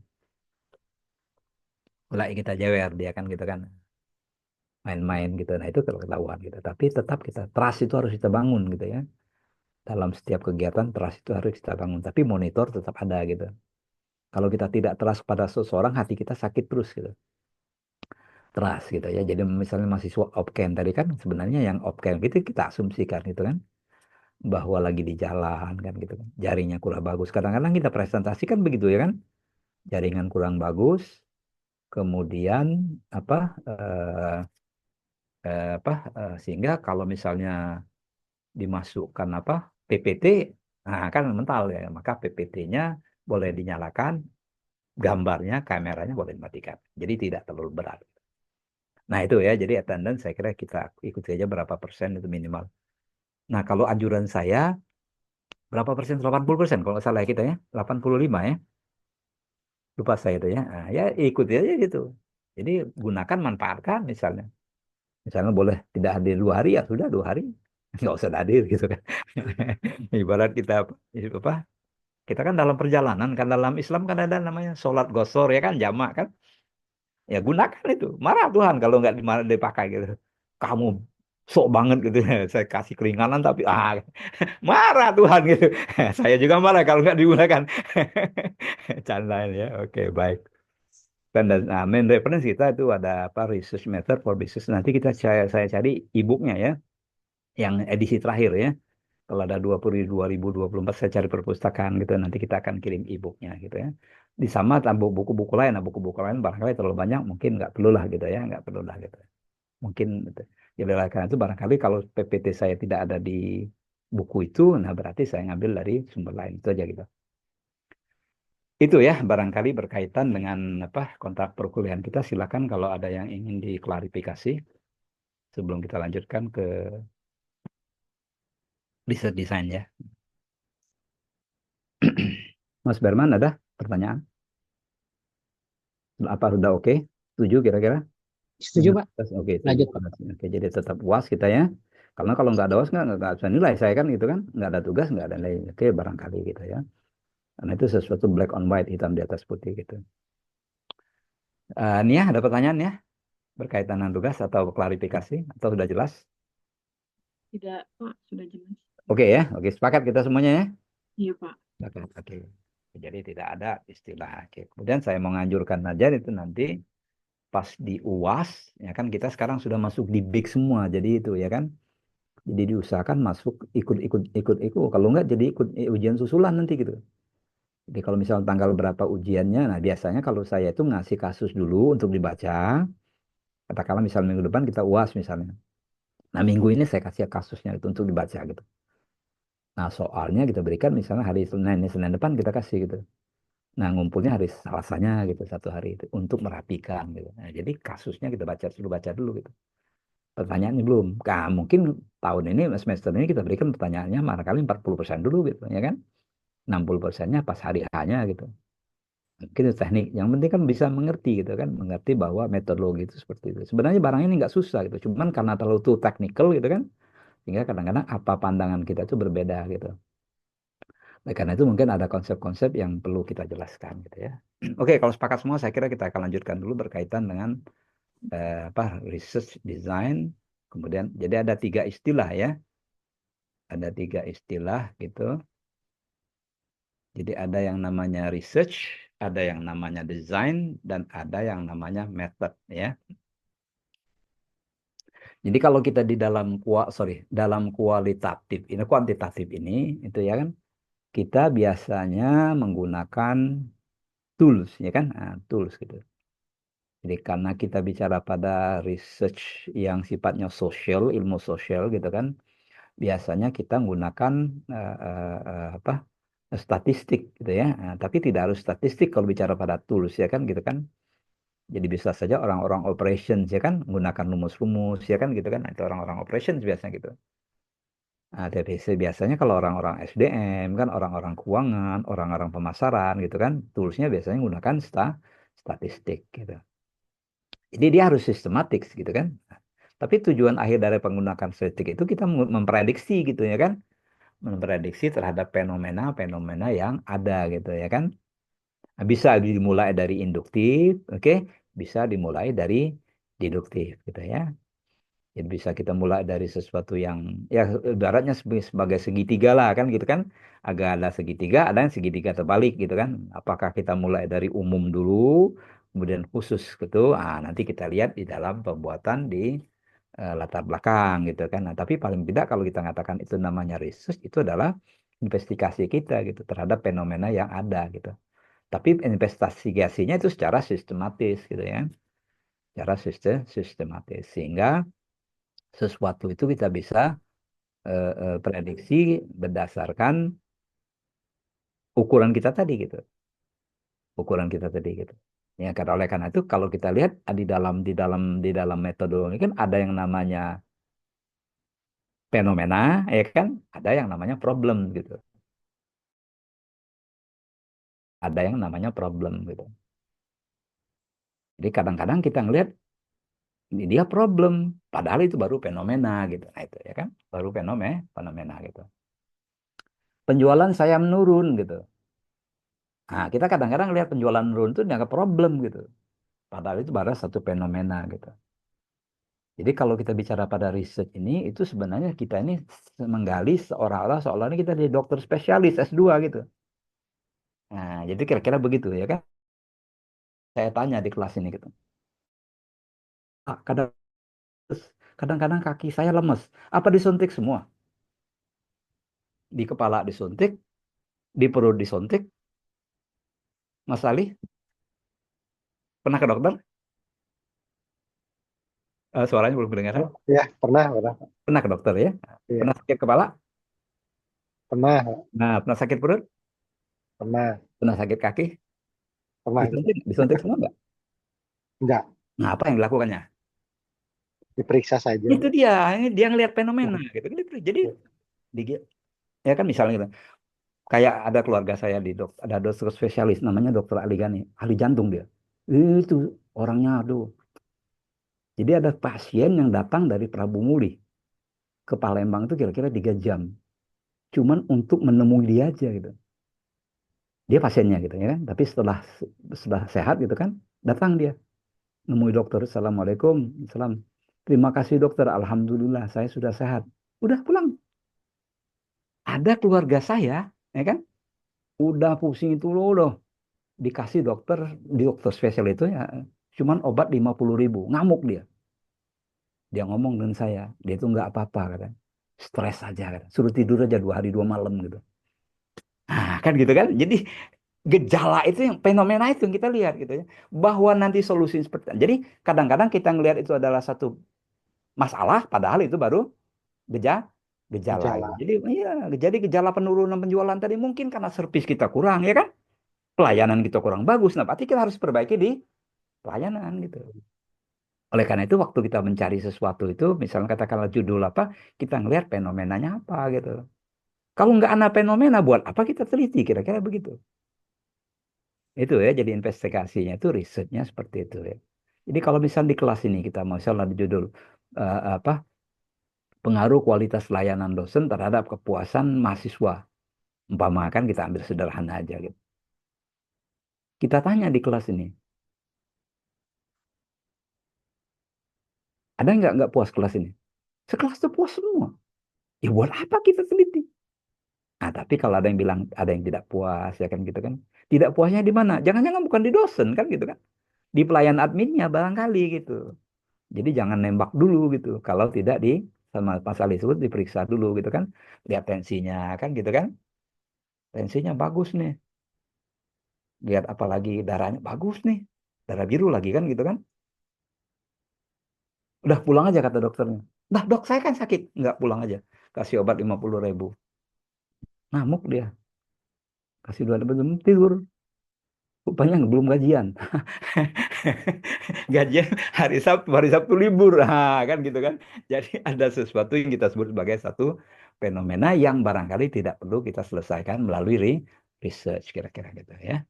Mulai kita jewer dia kan gitu kan. Main-main gitu. Nah, itu ketahuan gitu. Tapi tetap kita trust itu harus kita bangun gitu ya. Dalam setiap kegiatan trust itu harus kita bangun. Tapi monitor tetap ada gitu. Kalau kita tidak trust pada seseorang, hati kita sakit terus gitu. Trust gitu ya. Jadi misalnya mahasiswa opken tadi kan sebenarnya yang opken itu kita asumsikan gitu kan bahwa lagi di jalan kan gitu kan. Jaringnya kurang bagus. Kadang-kadang kita presentasi kan begitu ya kan. Jaringan kurang bagus. Kemudian apa sehingga kalau misalnya dimasukkan apa PPT, nah kan mental ya, maka PPT-nya boleh dinyalakan, gambarnya, kameranya boleh dimatikan. Jadi tidak terlalu berat. Nah itu ya, jadi attendance saya kira kita ikuti aja berapa persen itu minimal. Nah kalau anjuran saya berapa persen? 80% kalau nggak salah ya kita ya, 85 ya, lupa saya itu ya. Nah, ya ikuti aja gitu. Jadi gunakan manfaatkan misalnya. Misalnya boleh tidak hadir 2 hari ya sudah 2 hari nggak usah hadir gitu kan. Ibarat kita apa kita kan dalam perjalanan, kan dalam Islam kan ada namanya sholat gosor ya kan, jamak kan. Ya gunakan itu. Marah Tuhan kalau nggak dipakai gitu. Kamu sok banget gitu. Saya kasih keringanan tapi marah Tuhan gitu. Saya juga marah kalau nggak digunakan. Candain ya. Oke, baik. Dan main reference kita itu ada apa research method for business. Nanti saya cari e-booknya ya, yang edisi terakhir ya. Kalau ada 2024 saya cari perpustakaan gitu. Nanti kita akan kirim e-booknya gitu ya. Di sama tambah buku-buku lain. Nah, buku-buku lain barangkali terlalu banyak. Mungkin nggak perlu lah gitu ya. Nggak perlu lah gitu. Mungkin gitu. Jadi oleh karena itu barangkali kalau PPT saya tidak ada di buku itu. Nah berarti saya ngambil dari sumber lain. Itu aja gitu. Itu ya barangkali berkaitan dengan apa kontrak perkuliahan kita. Silakan kalau ada yang ingin diklarifikasi. Sebelum kita lanjutkan ke riset desain ya. Mas Berman ada pertanyaan? Apa sudah oke? Setuju kira-kira? Setuju, Pak. Oke, setuju. Lanjut, Pak. Oke, jadi tetap UAS kita ya. Karena kalau nggak ada UAS nggak bisa nilai saya kan gitu kan. Nggak ada tugas, nggak ada nilai. Oke, barangkali gitu ya. Karena itu sesuatu black on white, hitam di atas putih gitu. Nia, ada pertanyaan ya? Berkaitan dengan tugas atau klarifikasi? Atau sudah jelas? Tidak, Pak, sudah jelas. Oke ya, oke sepakat kita semuanya ya? Iya, Pak. Sepakat, oke. Jadi tidak ada istilah. Oke. Kemudian saya mau nganjurkan aja itu nanti pas di UAS, ya kan kita sekarang sudah masuk di BIK semua, jadi itu ya kan. Jadi diusahakan masuk ikut. Kalau enggak jadi ikut ujian susulan nanti gitu. Jadi kalau misalnya tanggal berapa ujiannya, nah biasanya kalau saya itu ngasih kasus dulu untuk dibaca. Katakanlah misalnya minggu depan kita UAS misalnya. Nah minggu ini saya kasih kasusnya itu untuk dibaca gitu. Nah soalnya kita berikan misalnya hari Senin, ini Senin depan kita kasih gitu. Nah ngumpulnya hari Selasanya gitu 1 hari itu untuk merapikan gitu. Nah, jadi kasusnya kita baca dulu gitu. Pertanyaannya belum. Nah, mungkin tahun ini semester ini kita berikan pertanyaannya barangkali 40% dulu gitu ya kan. 60%-nya pas hari H-nya gitu. Mungkin itu teknik. Yang penting kan bisa mengerti gitu kan, mengerti bahwa metodologi itu seperti itu. Sebenarnya barang ini nggak susah gitu, cuman karena terlalu too technical gitu kan, sehingga kadang-kadang apa pandangan kita itu berbeda gitu. Nah, karena itu mungkin ada konsep-konsep yang perlu kita jelaskan gitu ya. Oke, kalau sepakat semua, saya kira kita akan lanjutkan dulu berkaitan dengan apa research design. Kemudian, jadi ada 3 istilah ya, ada 3 istilah gitu. Jadi ada yang namanya research, ada yang namanya design, dan ada yang namanya method ya. Jadi kalau kita di dalam kualitatif, ini kuantitatif ini, itu ya kan, kita biasanya menggunakan tools, ya kan, tools gitu. Jadi karena kita bicara pada research yang sifatnya sosial, ilmu sosial gitu kan, biasanya kita menggunakan apa statistik gitu ya. Tapi tidak harus statistik kalau bicara pada tools ya kan gitu kan. Jadi bisa saja orang-orang operations ya kan menggunakan rumus-rumus ya kan gitu kan. Itu orang-orang operations biasanya gitu. Tapi biasanya kalau orang-orang SDM kan orang-orang keuangan, orang-orang pemasaran gitu kan, toolsnya biasanya menggunakan statistik gitu. Jadi dia harus sistematik gitu kan. Tapi tujuan akhir dari penggunaan statistik itu kita memprediksi gitu ya kan, memprediksi terhadap fenomena-fenomena yang ada gitu ya kan. Bisa dimulai dari induktif, oke, bisa dimulai dari deduktif gitu ya. Jadi bisa kita mulai dari sesuatu yang ya ibaratnya sebagai segitiga lah kan gitu kan. Agak ada segitiga, ada yang segitiga terbalik gitu kan. Apakah kita mulai dari umum dulu, kemudian khusus gitu. Nanti kita lihat di dalam pembuatan di latar belakang gitu kan. Nah, tapi paling tidak kalau kita katakan itu namanya research, itu adalah investigasi kita gitu terhadap fenomena yang ada gitu. Tapi investigasinya itu secara sistematis gitu ya. Secara sistematis sehingga sesuatu itu kita bisa prediksi berdasarkan ukuran kita tadi gitu, ukuran kita tadi gitu. Ya, karena oleh karena itu kalau kita lihat di dalam metode ini kan ada yang namanya fenomena, ya kan, ada yang namanya problem gitu, ada yang namanya problem gitu. Jadi kadang-kadang kita ngelihat ini dia problem, padahal itu baru fenomena gitu. Nah itu ya kan, baru fenomena gitu. Penjualan saya menurun gitu. Nah, kita kadang-kadang lihat penjualan menurun itu dianggap problem gitu. Padahal itu baru satu fenomena gitu. Jadi kalau kita bicara pada research ini, itu sebenarnya kita ini menggali seolah-olah ini kita jadi dokter spesialis S2 gitu. Nah, jadi kira-kira begitu ya kan? Saya tanya di kelas ini gitu. Kadang kadang-kadang kaki saya lemes. Apa disuntik semua? Di kepala disuntik, di perut disuntik. Mas Ali, pernah ke dokter? Suaranya belum kedengaran. Ya, pernah, pernah, Pernah ke dokter ya? iya, Pernah sakit kepala? pernah, Nah, pernah sakit perut? pernah, Pernah sakit kaki? pernah juga. Disuntik semua nggak? Enggak, Nah, apa yang dilakukannya? diperiksa saja. Itu dia, ini dia ngelihat fenomena Nah, gitu. Jadi ya kan misalnya gitu. Kayak ada keluarga saya ada dokter spesialis namanya dokter Ali Gani, ahli jantung dia. Itu orangnya aduh. Jadi ada pasien yang datang dari Prabu Muli ke Palembang itu kira-kira 3 jam. Cuman untuk menemui dia aja gitu. Dia pasiennya gitu ya kan. Tapi setelah sehat gitu kan, datang dia nemui dokter. Assalamualaikum, salam. Terima kasih dokter, alhamdulillah saya sudah sehat. Udah pulang. Ada keluarga saya, ya kan? Udah pusing itu loh. Dikasih di dokter spesial itu ya cuman obat 50.000, ngamuk dia. Dia ngomong dengan saya, dia itu nggak apa-apa katanya, stres aja katanya, suruh tidur aja 2 hari 2 malam gitu. Kan gitu kan, jadi gejala itu yang fenomena itu yang kita lihat gitu ya, bahwa nanti solusi seperti itu. Jadi kadang-kadang kita ngelihat itu adalah satu masalah padahal itu baru gejala gejala gitu. gejala. Jadi iya, jadi gejala penurunan penjualan tadi mungkin karena servis kita kurang ya kan, pelayanan kita kurang bagus. Nah, berarti kita harus perbaiki di pelayanan gitu. Oleh karena itu waktu kita mencari sesuatu itu, misalnya katakanlah judul apa, kita ngelihat fenomenanya apa gitu. Kalau nggak ada fenomena, buat apa kita teliti? Kira-kira begitu. Itu ya, jadi investigasinya itu risetnya seperti itu ya. Jadi kalau misal di kelas ini kita misalnya di judul apa pengaruh kualitas layanan dosen terhadap kepuasan mahasiswa. Umpama kan kita ambil sederhana aja gitu. Kita tanya di kelas ini, ada nggak puas kelas ini? Sekelas tuh puas semua. Ya buat apa kita teliti? Nah, tapi kalau ada yang bilang ada yang tidak puas ya kan gitu kan. Tidak puasnya di mana? Jangan-jangan bukan di dosen kan gitu kan. Di pelayan adminnya barangkali gitu. Jadi jangan nembak dulu gitu. Kalau tidak di sama pasal tersebut diperiksa dulu gitu kan. Lihat tensinya kan gitu kan. Tensinya bagus nih. Lihat apalagi darahnya bagus nih. Darah biru lagi kan gitu kan. Udah pulang aja kata dokternya. Nah dok saya kan sakit. Nggak pulang aja. Kasih obat 50.000. Ngamuk dia. Kasih 2 ribu tidur. Rupanya belum gajian. Gajian hari Sabtu libur. Nah, kan gitu kan. Jadi ada sesuatu yang kita sebut sebagai satu fenomena yang barangkali tidak perlu kita selesaikan melalui research kira-kira gitu ya.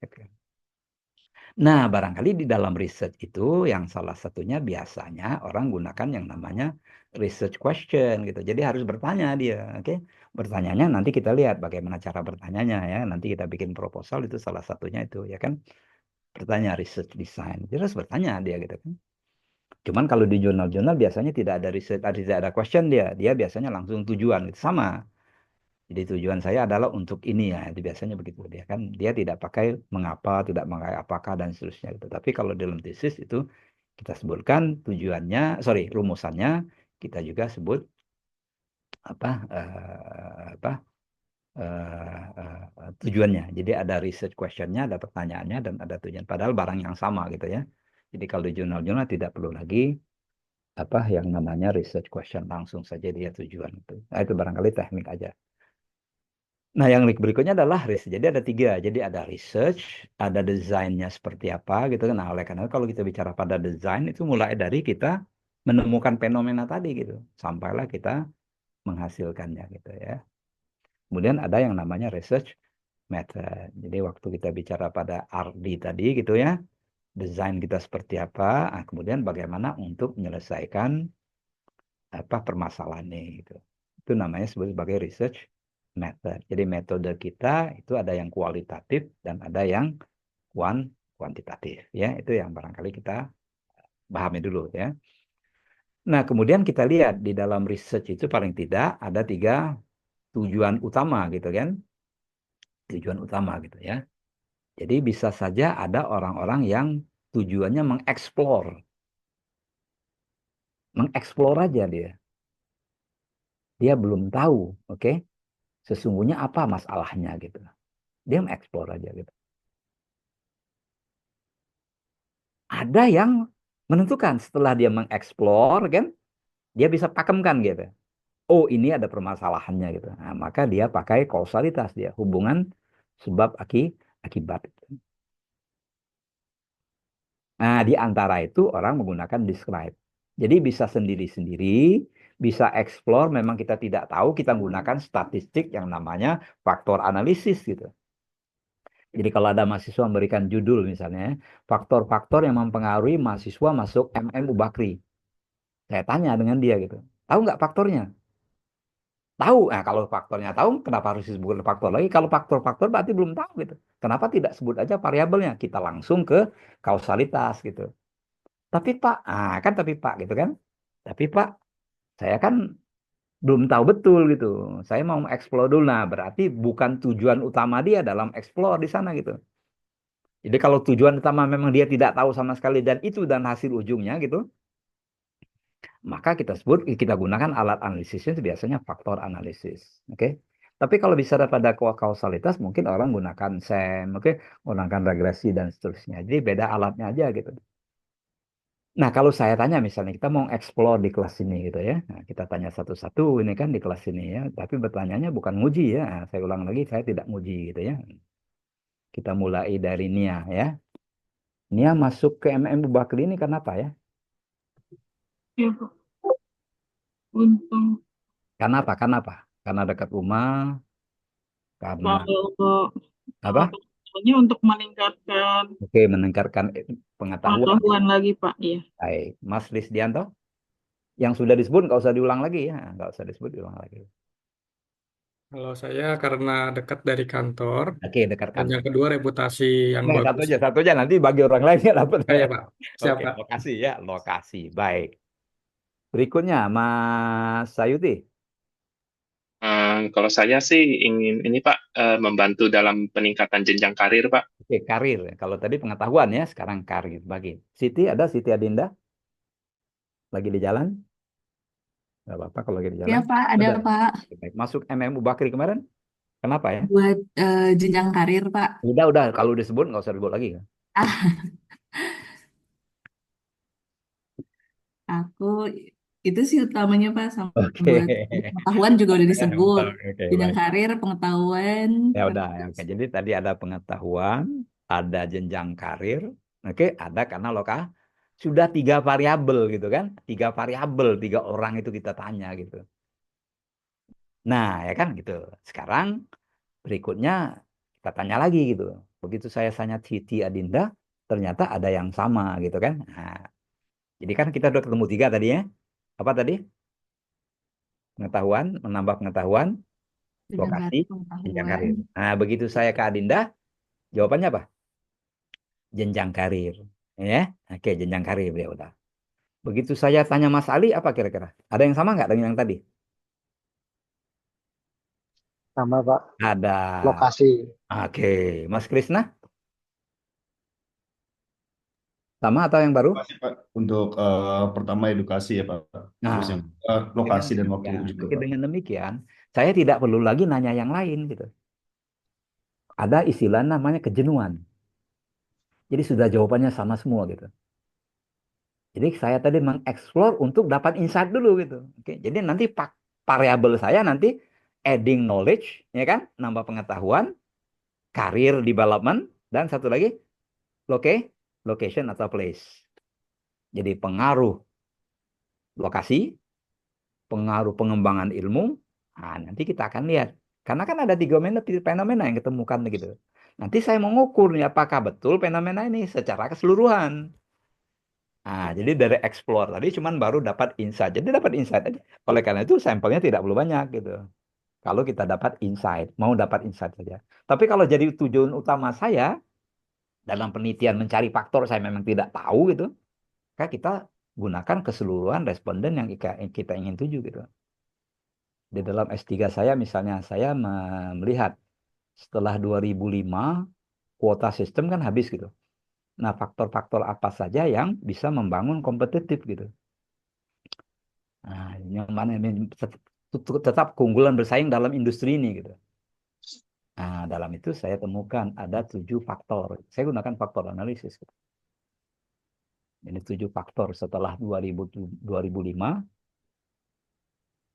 Nah, barangkali di dalam research itu yang salah satunya biasanya orang gunakan yang namanya research question gitu. Jadi harus bertanya dia, oke? Bertanyanya nanti kita lihat bagaimana cara bertanyanya ya. Nanti kita bikin proposal itu salah satunya itu ya kan. Bertanya research design. Dia harus bertanya dia gitu kan. Cuman kalau di jurnal-jurnal biasanya tidak ada research, tidak ada question dia. Dia biasanya langsung tujuan itu sama. Jadi tujuan saya adalah untuk ini ya, itu biasanya begitu dia kan. Dia tidak pakai mengapa, tidak pakai apakah dan seterusnya gitu. Tapi kalau dalam tesis itu kita sebutkan tujuannya, sorry, rumusannya kita juga sebut apa tujuannya. Jadi ada research questionnya, ada pertanyaannya dan ada tujuan. Padahal barang yang sama gitu ya. Jadi kalau di jurnal-jurnal tidak perlu lagi apa yang namanya research question langsung saja dia tujuan itu. Nah, itu barangkali teknik aja. Nah, yang berikutnya adalah research. Jadi ada tiga. Jadi ada research, ada desainnya seperti apa gitu kan. Nah, oleh karena itu kalau kita bicara pada desain itu mulai dari kita menemukan fenomena tadi gitu. Sampailah kita menghasilkannya gitu ya. Kemudian ada yang namanya research method. Jadi waktu kita bicara pada RD tadi gitu ya, desain kita seperti apa, nah, kemudian bagaimana untuk menyelesaikan apa permasalahan ini gitu. Itu namanya sebut sebagai research method. Jadi metode kita itu ada yang kualitatif dan ada yang kuantitatif ya. Itu yang barangkali kita pahami dulu ya. Nah, kemudian kita lihat di dalam research itu paling tidak ada tiga tujuan utama gitu kan. Tujuan utama gitu ya. Jadi bisa saja ada orang-orang yang tujuannya mengeksplor. Mengeksplor aja dia. Dia belum tahu, oke, sesungguhnya apa masalahnya gitu. Dia mengeksplor aja gitu. Ada yang menentukan setelah dia mengeksplor kan, dia bisa pakemkan gitu. Oh, ini ada permasalahannya gitu. Nah, maka dia pakai kausalitas dia, hubungan sebab akibat. Nah, di antara itu orang menggunakan describe. Jadi bisa sendiri-sendiri, bisa explore, memang kita tidak tahu, kita menggunakan statistik yang namanya faktor analisis gitu. Jadi kalau ada mahasiswa memberikan judul misalnya, faktor-faktor yang mempengaruhi mahasiswa masuk MM Bakri. Saya tanya dengan dia gitu. Tahu nggak faktornya? Tahu. Nah, kalau faktornya tahu, kenapa harus disebut faktor lagi? Kalau faktor-faktor berarti belum tahu gitu. Kenapa tidak sebut aja variabelnya? Kita langsung ke kausalitas gitu. Tapi Pak, kan tapi Pak gitu kan. Tapi Pak, saya kan belum tahu betul gitu. Saya mau eksplor dulu. Nah, berarti bukan tujuan utama dia dalam eksplor di sana gitu. Jadi kalau tujuan utama memang dia tidak tahu sama sekali dan itu dan hasil ujungnya gitu, maka kita sebut kita gunakan alat analisisnya itu biasanya faktor analisis. Oke. Tapi kalau bisa pada kausalitas mungkin orang gunakan SEM, oke, gunakan regresi dan seterusnya. Jadi beda alatnya aja gitu. Nah, kalau saya tanya misalnya kita mau explore di kelas ini gitu ya. Nah, kita tanya satu-satu ini kan di kelas ini ya, tapi bertanyanya bukan nguji ya. Nah, saya ulang lagi saya tidak nguji gitu ya. Kita mulai dari Nia ya. Nia masuk ke MM Bakri ini karena apa ya? Iya, Pak. Untung Karena apa? Karena apa? Karena dekat rumah, karena kalau apa? Hanya untuk meningkatkan Oke, meningkatkan pengetahuan. pengetahuan lagi, Pak. Iya. Baik, Mas Lisdianto, yang sudah disebut nggak usah diulang lagi ya, nggak usah disebut diulang lagi. Kalau saya karena dekat dari kantor, Oke, dekat dan yang kantor. kedua reputasi yang Nah, bagus. satu aja nanti bagi orang lain nggak dapat. Ya, Pak. Siap, Oke, Pak. lokasi ya, lokasi. Baik. Berikutnya, Mas Sayuti. Kalau saya sih ingin ini Pak, membantu dalam peningkatan jenjang karir Pak. Oke, karir. Kalau tadi pengetahuan ya, sekarang karir. Bagi Siti, ada Siti Adinda lagi di jalan? Nggak apa-apa kalau lagi di Ya jalan. Pak, ada Ada. Pak Baik. Masuk MMU Bakri kemarin. Kenapa ya? buat jenjang karir Pak. Udah. Kalau disebut nggak usah disebut lagi. Ah, aku itu sih utamanya Pak, sama Oke. buat pengetahuan juga udah disebut. Oke, Jenjang baik. karir, pengetahuan, Ya udah, ya, terus oke. Jadi tadi ada pengetahuan, ada jenjang karir, oke, ada karena sudah 3 variabel gitu kan, 3 variabel, 3 orang itu kita tanya gitu. Nah, ya kan gitu. Sekarang berikutnya kita tanya lagi gitu. Begitu saya tanya Siti Adinda, ternyata ada yang sama gitu kan. Nah, jadi kan kita udah ketemu 3 tadi ya. Apa tadi? Pengetahuan, menambah pengetahuan, jenjang lokasi, karir, jenjang pengetahuan, karir. Nah, begitu saya ke Adinda, jawabannya apa? Jenjang karir. Ya, oke, jenjang karir ya udah. Begitu saya tanya Mas Ali, apa kira-kira? Ada yang sama nggak dengan yang tadi? Sama Pak, Ada. lokasi. Oke, Mas Krisna, sama atau yang baru? Masih, Pak. Untuk pertama edukasi ya Pak. Terus Nah, yang kedua, lokasi dan waktu ya, juga mungkin Pak. dengan demikian, saya tidak perlu lagi nanya yang lain gitu. Ada istilah namanya kejenuhan. Jadi sudah jawabannya sama semua gitu. Jadi saya tadi mengeksplor untuk dapat insight dulu gitu. Oke, jadi nanti variabel saya nanti adding knowledge, ya kan, nambah pengetahuan, career development, dan satu lagi location atau place. Jadi pengaruh lokasi, pengaruh pengembangan ilmu. Nah, nanti kita akan lihat. Karena kan ada 3 fenomena yang ketemukan gitu. Nanti saya mau ngukur nih apakah betul fenomena ini secara keseluruhan. Nah, jadi dari explore tadi cuman baru dapat insight. Jadi dapat insight aja. Oleh karena itu sampelnya tidak perlu banyak gitu. Kalau kita dapat insight, mau dapat insight saja. Tapi kalau jadi tujuan utama saya dalam penelitian mencari faktor saya memang tidak tahu gitu, maka kita gunakan keseluruhan responden yang kita ingin tuju gitu. Di dalam S3 saya misalnya saya melihat setelah 2005 kuota sistem kan habis gitu. Nah, faktor-faktor apa saja yang bisa membangun kompetitif gitu. Nah, yang mana yang tetap keunggulan bersaing dalam industri ini gitu. Nah, dalam itu saya temukan ada 7 faktor. Saya gunakan faktor analisis. Gitu. Ini 7 faktor setelah 2005.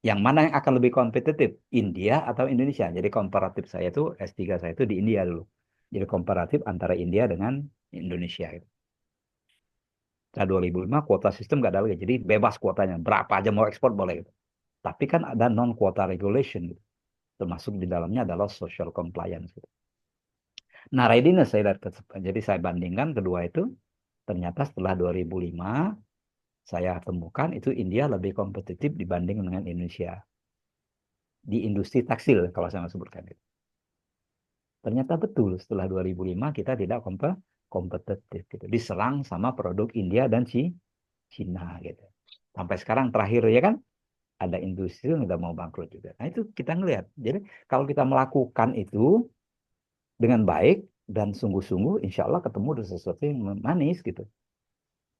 Yang mana yang akan lebih kompetitif? India atau Indonesia? Jadi komparatif saya itu, S3 saya itu di India dulu. Jadi komparatif antara India dengan Indonesia. Gitu. Setelah 2005 kuota sistem nggak ada lagi. Jadi bebas kuotanya. Berapa aja mau ekspor boleh. Gitu. Tapi kan ada non-quota regulation. Gitu. Termasuk di dalamnya adalah social compliance. Gitu. Nah, readiness saya lihat. Jadi saya bandingkan kedua itu. Ternyata setelah 2005 saya temukan itu India lebih kompetitif dibanding dengan Indonesia. Di industri tekstil kalau saya mau sebutkan itu. Ternyata betul setelah 2005 kita tidak kompetitif gitu. Diserang sama produk India dan Cina gitu. Sampai sekarang terakhir ya kan ada industri yang udah mau bangkrut juga. Nah itu kita ngelihat. Jadi kalau kita melakukan itu dengan baik dan sungguh-sungguh, insya Allah ketemu dengan sesuatu yang manis gitu.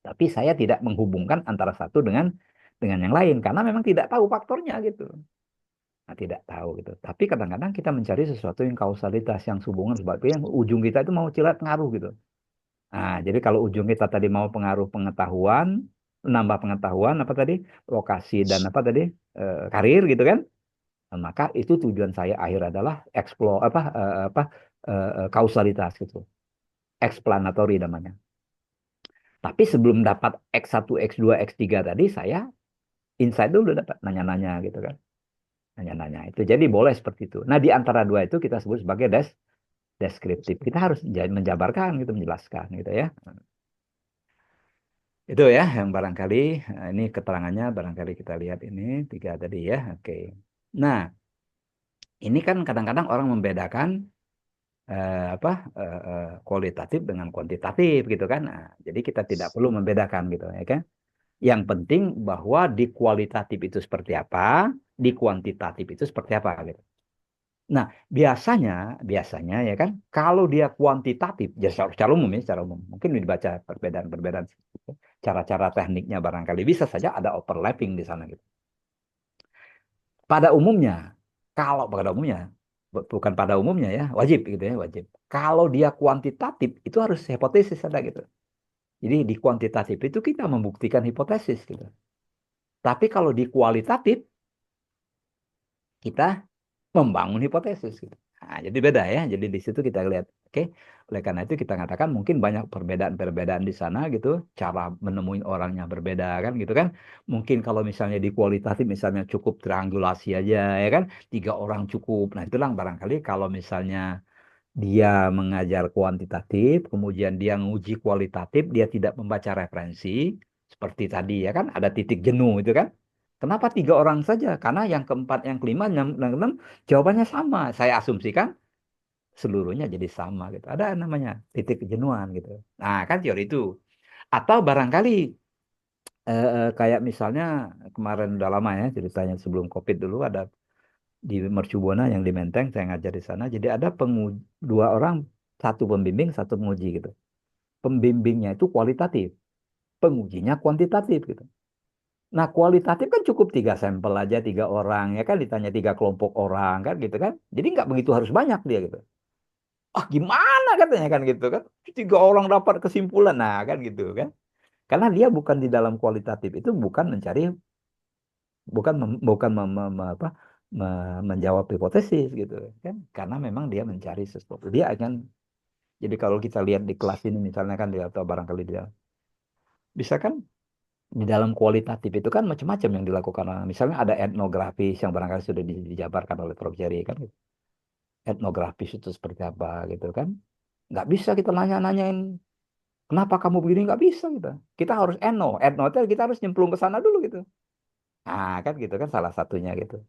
Tapi saya tidak menghubungkan antara satu dengan yang lain karena memang tidak tahu faktornya gitu. Nah, tidak tahu gitu. Tapi kadang-kadang kita mencari sesuatu yang kausalitas, yang hubungan sebabnya yang ujung kita itu mau cilat pengaruh gitu. Nah, jadi kalau ujung kita tadi mau pengaruh pengetahuan, menambah pengetahuan apa tadi, lokasi dan apa tadi, karir gitu kan. Nah, maka itu tujuan saya akhir adalah explore kausalitas gitu. Explanatory namanya. Tapi sebelum dapat X1, X2, X3 tadi saya insight dulu dapat nanya-nanya gitu kan. Nanya-nanya itu. Jadi boleh seperti itu. Nah, di antara dua itu kita sebut sebagai deskriptif. Kita harus menjabarkan gitu, menjelaskan gitu ya. Itu ya yang barangkali ini keterangannya barangkali kita lihat ini 3 tadi ya. Oke. Nah, ini kan kadang-kadang orang membedakan kualitatif dengan kuantitatif gitu kan. Nah, jadi kita tidak perlu membedakan gitu ya kan. Yang penting bahwa di kualitatif itu seperti apa, di kuantitatif itu seperti apa gitu. Nah, biasanya ya kan, kalau dia kuantitatif, ya secara umum, mungkin dibaca perbedaan-perbedaan cara-cara tekniknya barangkali bisa saja ada overlapping di sana gitu. Pada umumnya, kalau pada umumnya, bukan pada umumnya ya, wajib gitu ya, wajib. Kalau dia kuantitatif, itu harus hipotesis ada gitu. Jadi di kuantitatif itu kita membuktikan hipotesis gitu. Tapi kalau di kualitatif, kita membangun hipotesis gitu. Nah, jadi beda ya. Jadi di situ kita lihat, oke. Oleh karena itu kita katakan mungkin banyak perbedaan-perbedaan di sana gitu, cara menemui orangnya berbeda kan gitu kan. Mungkin kalau misalnya di kualitatif misalnya cukup triangulasi aja ya kan, 3 orang cukup. Nah, itulah barangkali kalau misalnya dia mengajar kuantitatif, kemudian dia nguji kualitatif, dia tidak membaca referensi, seperti tadi ya kan, ada titik jenuh itu kan. Kenapa 3 orang saja? Karena yang keempat, yang kelima, yang keenam jawabannya sama. Saya asumsikan seluruhnya jadi sama gitu. Ada namanya titik kejenuhan gitu. Nah kan teori itu. Atau barangkali kayak misalnya kemarin udah lama ya ceritanya sebelum COVID dulu ada di Mercu Buana yang di Menteng saya ngajar di sana. Jadi ada 2 orang, satu pembimbing, satu penguji gitu. Pembimbingnya itu kualitatif, pengujinya kuantitatif gitu. Nah, kualitatif kan cukup 3 sampel aja, 3 orang ya kan ditanya 3 kelompok orang kan gitu kan. Jadi nggak begitu harus banyak dia gitu. Ah gimana katanya kan gitu kan. 3 orang dapat kesimpulan, nah kan gitu kan. Karena dia bukan di dalam kualitatif itu bukan mencari, bukan menjawab hipotesis gitu kan. Karena memang dia mencari sesuatu. Dia akan, jadi kalau kita lihat di kelas ini misalnya kan dia atau barangkali dia bisa kan di dalam kualitatif itu kan macam-macam yang dilakukan orang. Misalnya ada etnografis yang barangkali sudah dijabarkan oleh Prof. Jerry kan. Etnografis itu seperti apa gitu kan. Nggak bisa kita nanya-nanyain kenapa kamu begini, nggak bisa gitu. Kita harus etno itu kita harus nyemplung ke sana dulu gitu. Nah kan gitu kan salah satunya gitu.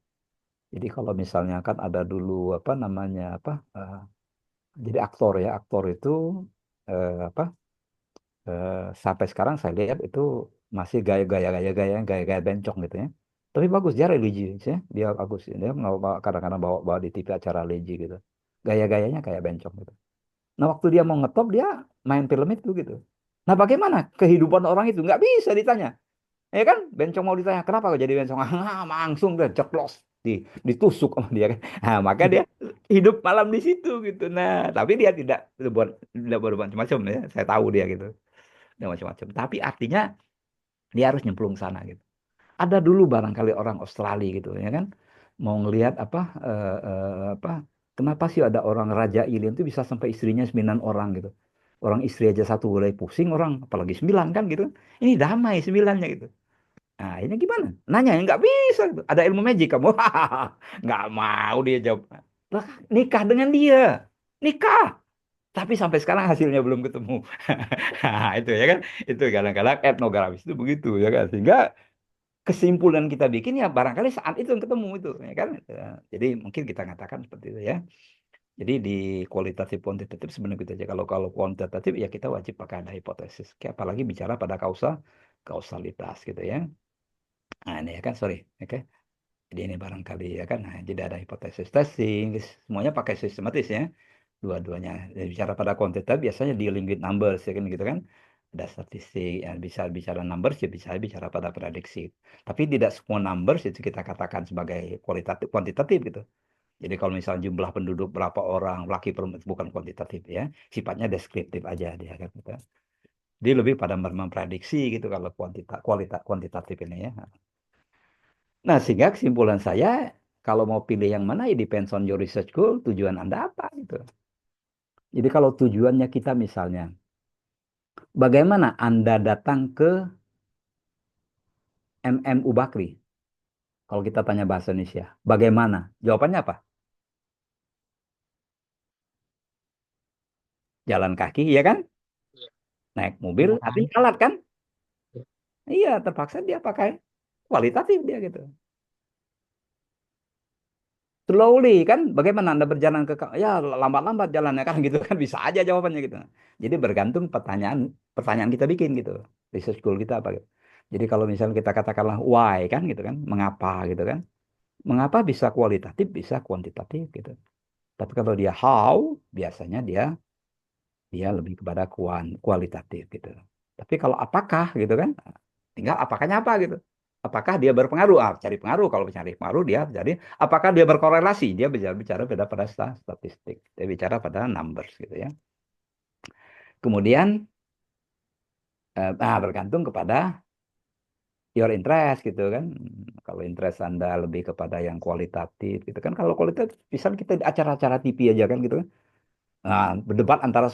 Jadi kalau misalnya kan ada dulu apa namanya jadi aktor itu apa sampai sekarang saya lihat itu masih gaya-gaya bencong gitu ya. Tapi bagus dia religius ya, dia bagus dia kadang-kadang bawa di TV acara religi gitu. Gaya-gayanya kayak bencong gitu. Nah waktu dia mau ngetop dia main film itu gitu. Nah bagaimana kehidupan orang itu nggak bisa ditanya. Ya kan bencong mau ditanya kenapa kok jadi bencong, langsung dia ceplos ditusuk sama dia kan. Nah maka dia hidup malam di situ gitu. Nah tapi dia tidak berbuat macam-macam ya. Saya tahu dia gitu dan macam-macam. Tapi artinya dia harus nyemplung sana gitu. Ada dulu barangkali orang Australia gitu ya kan, mau ngelihat apa, kenapa sih ada orang Raja Ilin itu bisa sampai istrinya 9 orang gitu. Orang istri aja satu boleh pusing orang, apalagi 9 kan gitu. Ini damai 9-nya gitu. Nah ini gimana? Nanya nggak bisa gitu. Ada ilmu magic kamu? Nggak mau dia jawab. Lah, nikah dengan dia, nikah. Tapi sampai sekarang hasilnya belum ketemu. Nah, itu ya kan. Itu kadang-kadang etnografis itu begitu ya kan. Sehingga kesimpulan kita bikin ya barangkali saat itu yang ketemu itu ya kan. Ya, jadi mungkin kita katakan seperti itu ya. Jadi di kualitatif kuantitatif sebenarnya gitu aja. Kalau kuantitatif ya kita wajib pakai ada hipotesis. Kayak apalagi bicara pada kausalitas gitu ya. Nah ini ya kan sorry, oke. Jadi ini barangkali ya kan. Nah, jadi ada hipotesis testing, semuanya pakai sistematis ya. Dua-duanya. Jadi bicara pada kuantitatif biasanya dealing with numbers ya kan gitu kan. Ada statistik, ya bisa bicara numbers ya bisa bicara pada prediksi. Tapi tidak semua numbers itu kita katakan sebagai kualitatif kuantitatif gitu. Jadi kalau misalnya jumlah penduduk berapa orang, laki perempuan bukan kuantitatif ya, sifatnya deskriptif aja dia kan gitu. Dia lebih pada memprediksi gitu kalau kuantitatif ini ya. Nah, sehingga kesimpulan saya kalau mau pilih yang mana ya depends on your research goal, tujuan Anda apa gitu. Jadi kalau tujuannya kita misalnya bagaimana Anda datang ke MMU Bakri? Kalau kita tanya bahasa Indonesia, bagaimana? Jawabannya apa? Jalan kaki, ya kan? Iya. Naik mobil, Kendaraan. artinya alat kan? Iya. Naik mobil, Kendaraan. artinya alat kan? Iya. Iya, terpaksa dia pakai kualitatif dia gitu. Slowly kan, bagaimana Anda berjalan ya lambat-lambat jalannya kan gitu kan bisa aja jawabannya gitu. Jadi bergantung pertanyaan pertanyaan kita bikin gitu. Research goal kita apa gitu. Jadi kalau misalnya kita katakanlah why kan gitu kan, mengapa gitu kan. Mengapa bisa kualitatif, bisa kuantitatif gitu. Tapi kalau dia how, biasanya dia dia lebih kepada kualitatif gitu. Tapi kalau apakah gitu kan, tinggal apakahnya apa gitu. Apakah dia berpengaruh? Cari pengaruh. Kalau cari pengaruh dia jadi apakah dia berkorelasi? Dia bicara bicara pada statistik. Dia bicara pada numbers gitu ya. Kemudian bergantung kepada your interest gitu kan. Kalau interest Anda lebih kepada yang kualitatif gitu kan. Kalau kualitatif bisa kita di acara-acara TV aja kan gitu kan. Nah, berdebat antara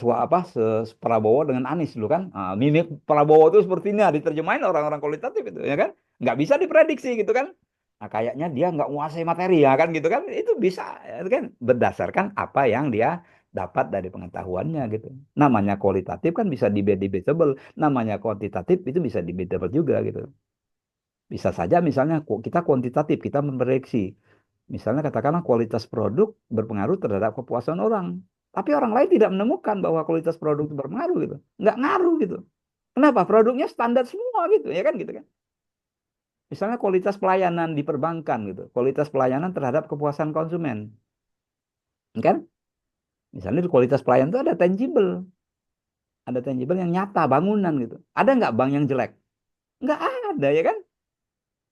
Prabowo dengan Anies dulu kan. Nah, mimik Prabowo itu sepertinya diterjemahin orang-orang kualitatif itu ya kan. Nggak bisa diprediksi gitu kan. Nah, kayaknya dia nggak menguasai materi ya kan gitu kan. Itu bisa itu kan berdasarkan apa yang dia dapat dari pengetahuannya gitu. Namanya kualitatif kan bisa debatable. Namanya kuantitatif itu bisa debatable juga gitu. Bisa saja misalnya kita kuantitatif, kita memprediksi. Misalnya katakanlah kualitas produk berpengaruh terhadap kepuasan orang. Tapi orang lain tidak menemukan bahwa kualitas produk itu berpengaruh gitu. Nggak ngaruh gitu. Kenapa? Produknya standar semua gitu, ya kan gitu kan. Misalnya kualitas pelayanan di perbankan gitu. Kualitas pelayanan terhadap kepuasan konsumen. Kan? Misalnya di kualitas pelayanan itu ada tangible. Ada tangible yang nyata, bangunan gitu. Ada nggak bank yang jelek? Nggak ada, ya kan?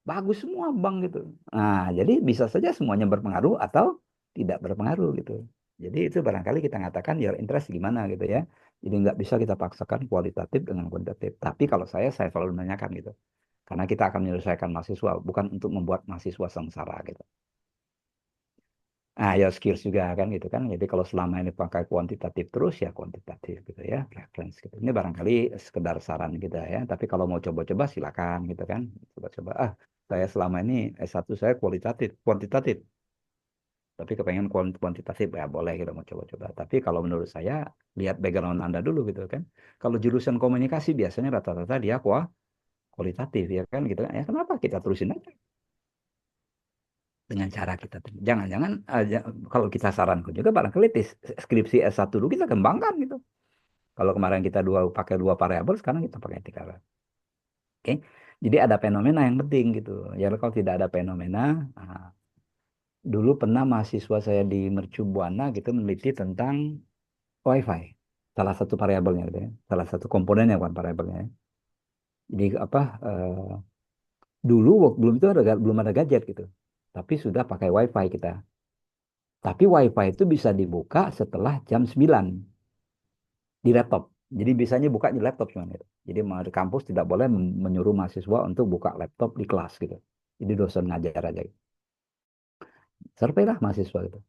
Bagus semua bank gitu. Nah, jadi bisa saja semuanya berpengaruh atau tidak berpengaruh gitu. Jadi itu barangkali kita ngatakan your interest gimana gitu ya. Jadi nggak bisa kita paksakan kualitatif dengan kuantitatif. Tapi kalau saya selalu menanyakan gitu. Karena kita akan menyelesaikan mahasiswa, bukan untuk membuat mahasiswa sengsara gitu. Nah, ya skills juga kan gitu kan. Jadi kalau selama ini pakai kuantitatif terus ya kuantitatif gitu ya, preference gitu. Ini barangkali sekedar saran kita ya. Tapi kalau mau coba-coba silakan gitu kan. Coba-coba saya selama ini S1 saya kualitatif, kuantitatif. Tapi kepengen kuantitatif ya boleh kita mau coba-coba. Tapi kalau menurut saya lihat background Anda dulu gitu kan. Kalau jurusan komunikasi biasanya rata-rata dia kualitatif ya kan gitu kan. Ya kenapa kita terusin aja dengan cara kita. Jangan-jangan kalau kita sarankan juga barangkali skripsi S1 dulu kita kembangkan gitu. Kalau kemarin kita pakai dua variabel, sekarang kita pakai tiga variabel. Oke. Jadi ada fenomena yang penting gitu. Ya kalau tidak ada fenomena, dulu pernah mahasiswa saya di Mercu Buana gitu meneliti tentang WiFi. Salah satu variabelnya gitu ya. Salah satu komponennya bukan variabelnya ya. Jadi apa dulu belum itu belum ada gadget gitu. Tapi sudah pakai WiFi kita. Tapi WiFi itu bisa dibuka setelah jam 9 di laptop. Jadi bisanya buka di laptop cuma gitu. Jadi di kampus tidak boleh menyuruh mahasiswa untuk buka laptop di kelas gitu. Jadi dosen ngajar aja gitu. Survei lah mahasiswa gitu.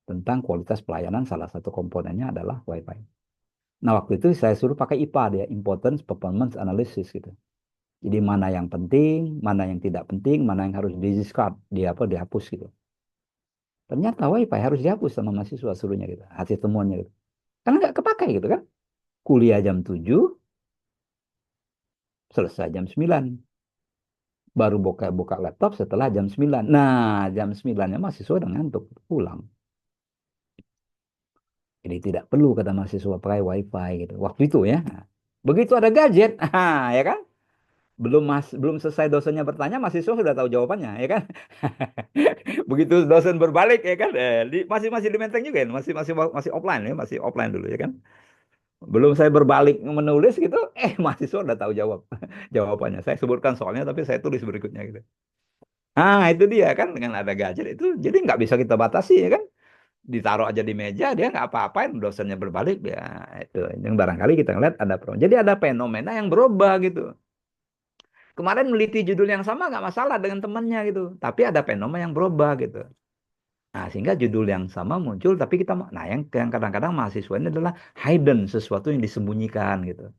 Tentang kualitas pelayanan salah satu komponennya adalah WiFi. Nah waktu itu saya suruh pakai IPA dia, Importance Performance Analysis gitu. Jadi mana yang penting, mana yang tidak penting, mana yang harus di-discard, dihapus gitu. Ternyata WiFi harus dihapus sama mahasiswa suruhnya gitu. Hasil temuannya gitu. Karena nggak kepakai gitu kan. Kuliah jam 7, selesai jam 9. Baru buka laptop setelah jam 9. Nah, jam 9-nya mahasiswa udah ngantuk, pulang. Jadi tidak perlu kata mahasiswa pakai WiFi gitu. Waktu itu ya. Nah, begitu ada gadget, ya kan? Belum selesai dosennya bertanya, mahasiswa sudah tahu jawabannya, ya kan? Begitu dosen berbalik, ya kan? Masih di Menteng juga, ya? Masih offline ya, masih offline dulu, ya kan? Belum saya berbalik menulis gitu, mahasiswa udah tahu jawabannya. Saya sebutkan soalnya, tapi saya tulis berikutnya gitu. Nah, itu dia kan dengan ada gadget itu, jadi nggak bisa kita batasi ya kan? Ditaruh aja di meja, dia nggak apa-apain, dosennya berbalik ya itu. Yang barangkali kita ngeliat ada problem. Jadi ada fenomena yang berubah gitu. Kemarin meliti judul yang sama nggak masalah dengan temannya gitu, tapi ada fenomena yang berubah gitu. Nah, sehingga judul yang sama muncul, tapi nah yang kadang-kadang mahasiswa ini adalah hidden, sesuatu yang disembunyikan gitu.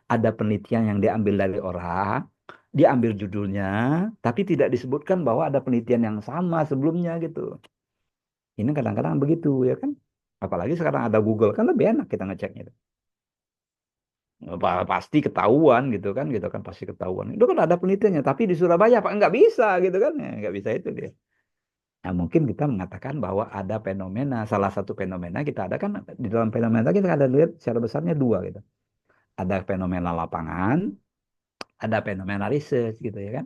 Ada penelitian yang diambil dari orang, diambil judulnya, tapi tidak disebutkan bahwa ada penelitian yang sama sebelumnya gitu. Ini kadang-kadang begitu ya kan. Apalagi sekarang ada Google kan lebih enak kita ngeceknya. Pasti ketahuan gitu kan pasti ketahuan. Itu kan ada penelitiannya, tapi di Surabaya Pak nggak bisa gitu kan, ya, nggak bisa itu dia. Nah, mungkin kita mengatakan bahwa ada fenomena, salah satu fenomena kita ada kan di dalam fenomena kita ada lihat secara besarnya dua gitu. Ada fenomena lapangan, ada fenomena research gitu ya kan.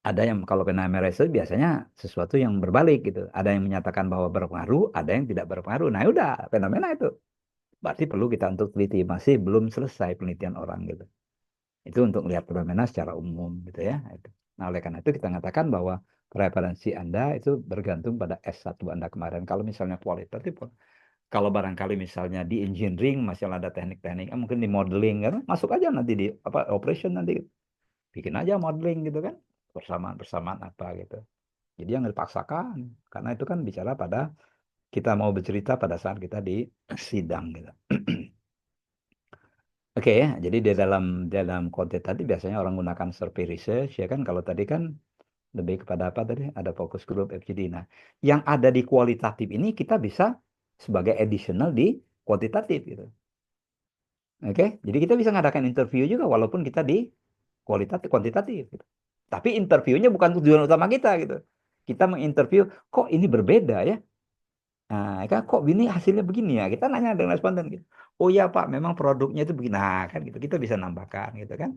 Ada yang kalau fenomena research biasanya sesuatu yang berbalik gitu. Ada yang menyatakan bahwa berpengaruh, ada yang tidak berpengaruh. Nah, udah fenomena itu. Berarti perlu kita untuk teliti, masih belum selesai penelitian orang gitu. Itu untuk melihat fenomena secara umum gitu ya. Nah, oleh karena itu kita mengatakan bahwa preferensi Anda itu bergantung pada S1 Anda kemarin. Kalau misalnya kualitatif, kalau barangkali misalnya di engineering masih ada teknik-teknik, mungkin di modeling kan, masuk aja nanti di apa operation nanti bikin aja modeling gitu kan, persamaan apa gitu. Jadi yang dipaksakan karena itu kan bicara pada kita mau bercerita pada saat kita di sidang gitu. Oke ya, jadi di dalam konteks tadi biasanya orang gunakan survey research ya kan. Kalau tadi kan lebih kepada apa tadi? Ada focus group FGD. Nah, yang ada di kualitatif ini kita bisa sebagai additional di kuantitatif gitu. Oke, jadi kita bisa ngadakan interview juga walaupun kita di kuantitatif gitu. Tapi interviewnya bukan tujuan utama kita gitu. Kita menginterview, kok ini berbeda ya? Nah, kan kok ini hasilnya begini ya? Kita nanya dengan responden gitu. Oh ya Pak, memang produknya itu begini. Nah, kan gitu. Kita bisa nambahkan gitu kan.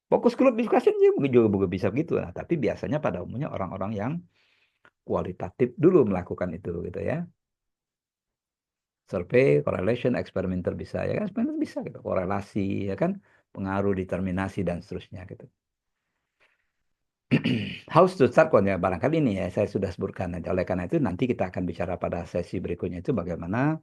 Fokus group discussion juga bisa begitu. Nah, tapi biasanya pada umumnya orang-orang yang kualitatif dulu melakukan itu gitu ya. Survei, correlation, experimenter bisa ya kan, experimenter bisa gitu. Korelasi ya kan, pengaruh, determinasi dan seterusnya gitu. How to start ya barangkali ini ya saya sudah sebutkan. Oleh karena itu nanti kita akan bicara pada sesi berikutnya itu bagaimana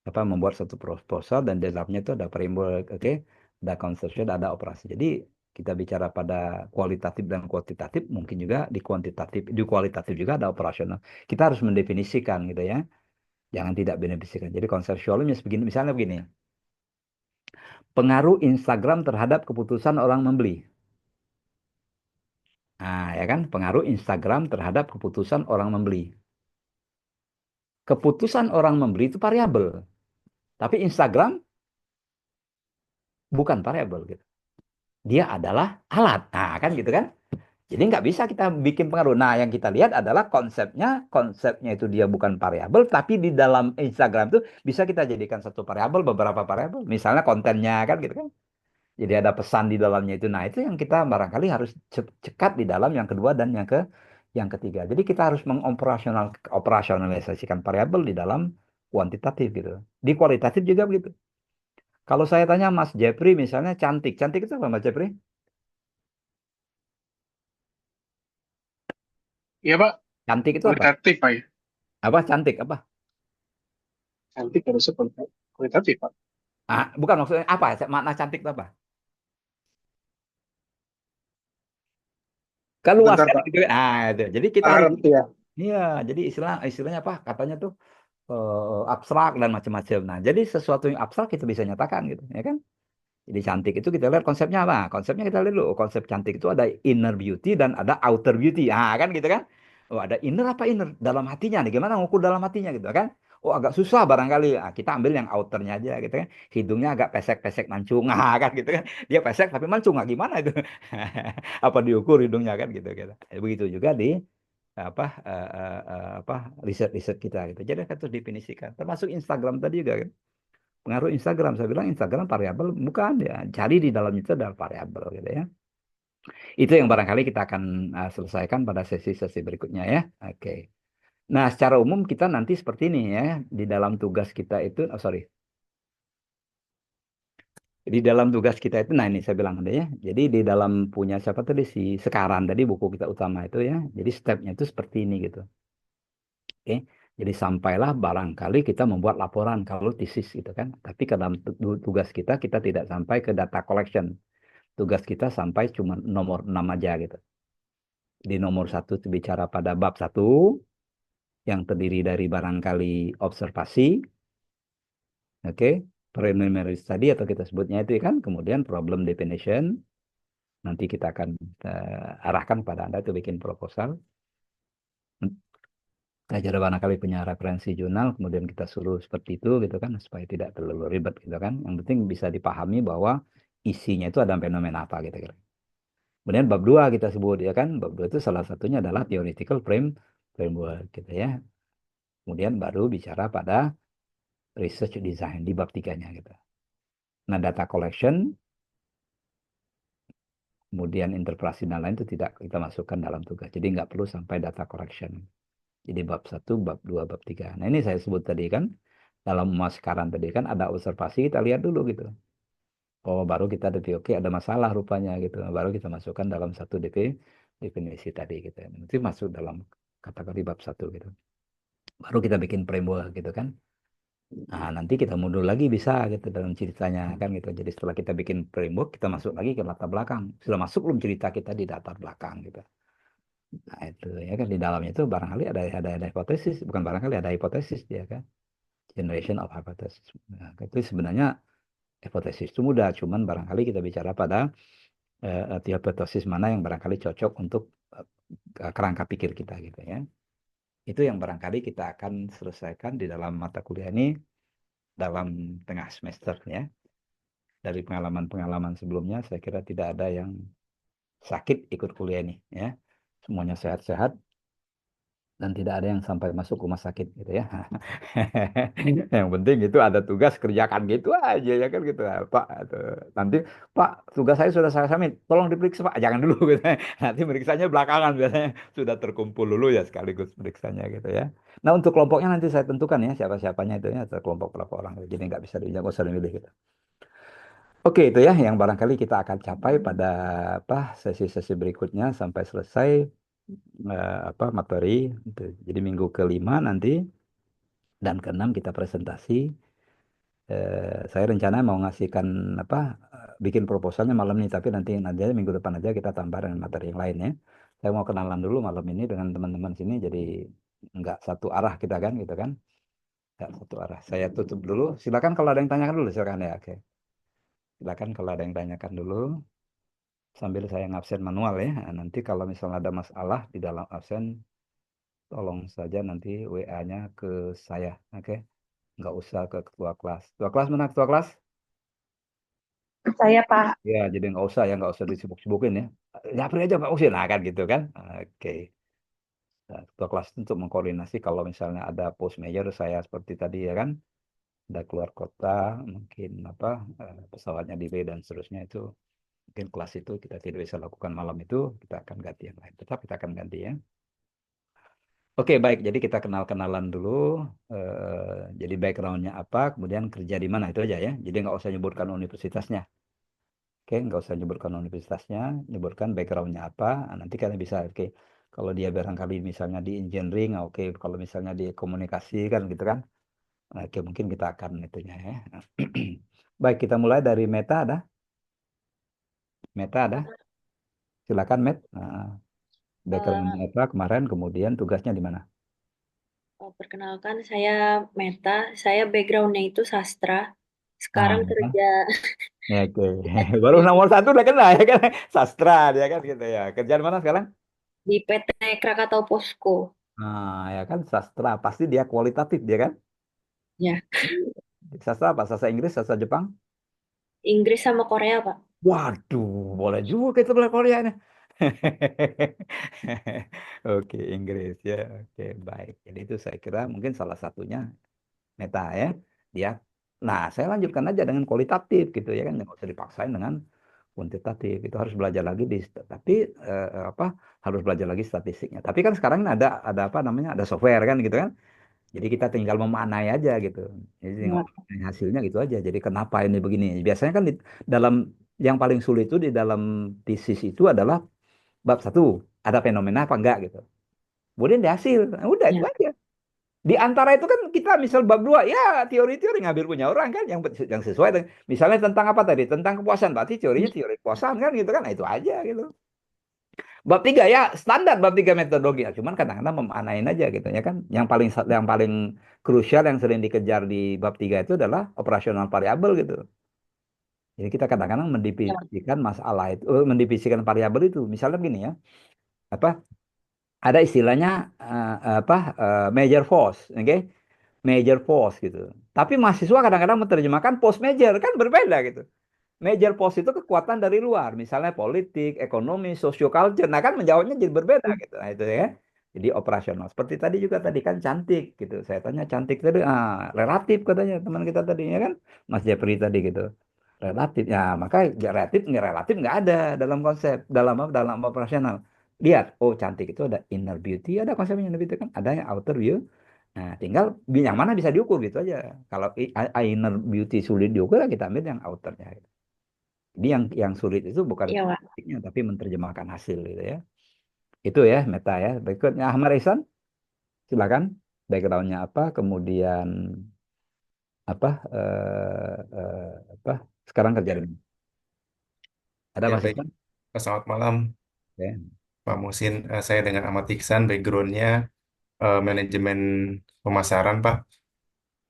apa membuat satu proposal dan di dalamnya itu ada framework, oke, ada conception, ada operasi. Jadi kita bicara pada kualitatif dan kuantitatif, mungkin juga di kualitatif juga ada operasional. Kita harus mendefinisikan gitu ya, jangan tidak mendefinisikan. Jadi konseptualnya begini, misalnya begini, pengaruh Instagram terhadap keputusan orang membeli. Nah, ya kan, pengaruh Instagram terhadap keputusan orang membeli. Keputusan orang membeli itu variabel, tapi Instagram bukan variabel gitu. Dia adalah alat. Nah, kan gitu kan? Jadi nggak bisa kita bikin pengaruh. Nah, yang kita lihat adalah konsepnya itu dia bukan variabel, tapi di dalam Instagram itu bisa kita jadikan satu variabel, beberapa variabel. Misalnya kontennya kan gitu kan. Jadi ada pesan di dalamnya itu. Nah, itu yang kita barangkali harus cekat di dalam yang kedua dan yang ketiga. Jadi kita harus operasionalisasikan variabel di dalam kuantitatif gitu. Di kualitatif juga begitu. Kalau saya tanya Mas Jeffrey misalnya cantik. Cantik itu apa Mas Jeffrey? Iya Pak, Cantik itu apa? kualitatif Pak ya. Apa cantik apa? Cantik harusnya kualitatif Pak. Ah, bukan maksudnya apa? Makna cantik itu apa? Kan luas Bentar kan Pak. gitu kan. Ah, itu. Jadi kita harus Ya. iya, jadi istilahnya apa? Katanya tuh abstrak dan macam-macam. Nah, jadi sesuatu yang abstrak kita bisa nyatakan gitu, ya kan? Jadi cantik itu kita lihat konsepnya apa? Konsepnya kita lihat dulu. Konsep cantik itu ada inner beauty dan ada outer beauty. Ah, kan gitu kan? Oh, ada inner apa inner? Dalam hatinya nih. Gimana ngukur dalam hatinya gitu kan? Oh, agak susah barangkali. Ah, kita ambil yang outernya aja gitu kan. Hidungnya agak pesek-pesek mancung. Ah, kan gitu kan. Dia pesek tapi mancung. Ah, gimana itu? Apa diukur hidungnya kan gitu gitu. Begitu juga di apa apa riset-riset kita gitu. Jadi kan terus definisikan. Termasuk Instagram tadi juga kan. Pengaruh Instagram, saya bilang Instagram variabel bukan ya. Cari di dalamnya itu adalah variabel gitu ya. Itu yang barangkali kita akan selesaikan pada sesi-sesi berikutnya ya. Oke. Nah, secara umum kita nanti seperti ini ya. Di dalam tugas kita itu, oh sorry. Di dalam tugas kita itu, nah ini saya bilang ada ya. Jadi di dalam punya siapa tadi si Sekaran tadi buku kita utama itu ya. Jadi stepnya itu seperti ini gitu. Oke. Jadi sampailah barangkali kita membuat laporan kalau tesis gitu kan. Tapi ke dalam tugas kita tidak sampai ke data collection. Tugas kita sampai cuma nomor 6 aja gitu. Di nomor 1 itu bicara pada bab 1 yang terdiri dari barangkali observasi, oke, preliminary study atau kita sebutnya itu kan, kemudian problem definition. Nanti kita akan arahkan pada Anda itu bikin proposal. Saya kira barangkali punya referensi jurnal, kemudian kita suruh seperti itu gitu kan, supaya tidak terlalu ribet gitu kan. Yang penting bisa dipahami bahwa isinya itu ada fenomena apa gitu kira. Kemudian bab 2 kita sebut ya kan, bab 2 itu salah satunya adalah theoretical framework gitu ya. Kemudian baru bicara pada research design di bab 3-nya gitu. Nah, data collection, kemudian interpretasi dan lain itu tidak kita masukkan dalam tugas. Jadi nggak perlu sampai data collection. Jadi bab 1, bab 2, bab 3. Nah, ini saya sebut tadi kan, dalam sekarang tadi kan ada observasi, kita lihat dulu gitu. Oh, baru kita oke ada masalah rupanya gitu. Baru kita masukkan dalam satu definisi tadi gitu. Nanti masuk dalam kategori bab 1 gitu. Baru kita bikin framework gitu kan. Nah, nanti kita mundur lagi bisa gitu dalam ceritanya kan gitu. Jadi setelah kita bikin framework, kita masuk lagi ke latar belakang. Sudah masuk belum cerita kita di latar belakang gitu. Nah, itu ya kan di dalamnya itu barangkali ada hipotesis, bukan barangkali ada hipotesis dia kan. Generation of hypothesis. Nah, itu sebenarnya hipotesis itu mudah, cuman barangkali kita bicara pada hipotesis mana yang barangkali cocok untuk kerangka pikir kita gitu ya. Itu yang barangkali kita akan selesaikan di dalam mata kuliah ini dalam tengah semester ya. Dari pengalaman-pengalaman sebelumnya, saya kira tidak ada yang sakit ikut kuliah ini ya. Semuanya sehat-sehat dan tidak ada yang sampai masuk rumah sakit gitu ya. Yang penting itu ada tugas kerjakan gitu aja ya kan gitu. Pak, nanti Pak tugas saya sudah saya submit, tolong diperiksa Pak. Jangan dulu gitu. Nanti periksanya belakangan biasanya sudah terkumpul dulu ya sekaligus periksanya gitu ya. Nah untuk kelompoknya nanti saya tentukan ya siapa-siapanya itu ya kelompok berapa orang. Jadi nggak bisa nggak usah dimilih gitu. Oke itu ya yang barangkali kita akan capai pada sesi-sesi berikutnya sampai selesai materi. Jadi minggu kelima nanti dan keenam kita presentasi. Saya rencana mau ngasihkan bikin proposalnya malam ini, tapi nanti aja minggu depan aja kita tambah dengan materi yang lain ya. Saya mau kenalan dulu malam ini dengan teman-teman sini, jadi nggak satu arah kita kan, gitu kan? Nggak satu arah. Saya tutup dulu. Silakan kalau ada yang tanyakan dulu, silakan ya. Oke. Silakan kalau ada yang tanyakan dulu. Sambil saya ngabsen manual ya. Nah, nanti kalau misalnya ada masalah di dalam absen, tolong saja nanti WA-nya ke saya, oke? Nggak usah ke ketua kelas. Ketua kelas mana ketua kelas? Saya Pak. Ya, jadi nggak usah disibuk-sibukin ya. Japri aja Pak Usin, nah kan gitu kan. Oke. Nah, ketua kelas itu untuk mengkoordinasi kalau misalnya ada post major saya seperti tadi ya kan, ada keluar kota, mungkin pesawatnya delay dan seterusnya itu, mungkin kelas itu kita tidak bisa lakukan malam itu, kita akan ganti yang lain. Tetap kita akan ganti ya. Oke, baik. Jadi kita kenal-kenalan dulu. Jadi backgroundnya apa, kemudian kerja di mana itu aja ya. Jadi nggak usah nyebutkan universitasnya. Oke, nggak usah nyebutkan universitasnya, nyebutkan backgroundnya apa. Nah, nanti kalian bisa, oke, kalau dia barangkali misalnya di engineering, oke, kalau misalnya di komunikasi kan gitu kan. Nah, oke, mungkin kita akan itunya ya. Baik, kita mulai dari Meta ada? Meta ada? Silakan, Met. Nah, backgroundnya apa kemarin, kemudian tugasnya di mana? Perkenalkan, saya Meta. Saya backgroundnya itu sastra. Nah, Sekarang kerja ya, oke. Baru nomor satu udah kena ya kan? Sastra dia kan gitu ya. Kerjaan mana sekarang? di PT Krakatau Posko. Nah, ya kan sastra pasti dia kualitatif dia kan? Ya, Sastra apa? Sastra Inggris, sastra Jepang? Inggris sama Korea, Pak. Waduh, boleh juga kita belajar Korea nih. Oke, Inggris ya. Oke, baik. Jadi itu saya kira mungkin salah satunya Meta ya. Dia. Nah, saya lanjutkan aja dengan kualitatif gitu ya kan. Nggak usah dipaksain dengan kuantitatif. Itu harus belajar lagi tapi harus belajar lagi statistiknya. Tapi kan sekarang ada apa namanya? Ada software kan gitu kan. Jadi kita tinggal memaknai aja gitu. Jadi tinggal Ya, memaknai hasilnya gitu aja. Jadi kenapa ini begini? Biasanya kan dalam yang paling sulit itu di dalam tesis itu adalah bab satu, ada fenomena apa enggak gitu. Kemudian di hasil, nah, udah itu ya, aja. Di antara itu kan kita misal bab 2 ya teori-teori ngambil punya orang kan yang sesuai dengan misalnya tentang apa tadi? Tentang kepuasan, berarti teorinya teori kepuasan kan gitu kan. Nah, itu aja gitu. Bab 3 ya standar bab 3 metodologi. Ya, cuman kadang-kadang memanain aja gitu ya kan. Yang paling krusial yang sering dikejar di bab 3 itu adalah operasional variabel gitu. Jadi kita kadang-kadang ya. mendefinisikan masalah itu, mendefinisikan variabel itu. Misalnya begini ya. Apa? ada istilahnya major force, oke? Major force gitu. Tapi mahasiswa kadang-kadang menerjemahkan post major kan berbeda gitu. Major force itu kekuatan dari luar, misalnya politik, ekonomi, socioculture. Nah kan menjawabnya jadi berbeda gitu. Nah, itu ya. Jadi operasional. Seperti tadi juga tadi kan cantik gitu. Saya tanya cantik tadi, relatif katanya teman kita tadi ya kan, Mas Jeffrey tadi gitu. Relatif. Ya maka relatif nggak ada dalam konsep dalam operasional. Lihat, oh cantik itu ada inner beauty, ada konsepnya inner beauty kan, ada yang outer view. Nah, tinggal yang mana bisa diukur gitu aja. Kalau inner beauty sulit diukur, ya kita ambil yang outernya. Jadi yang sulit itu bukan Iya, Pak. praktiknya, tapi menerjemahkan hasil gitu ya. Itu ya meta ya. Berikutnya Ahmad Ihsan, silakan. Backgroundnya apa, kemudian apa, apa sekarang kerja di Ya, mana? Ada ya Mas baik. Ihsan? Selamat malam, Ya. Pak Musin. Saya dengan Ahmad Iksan, backgroundnya manajemen pemasaran, Pak.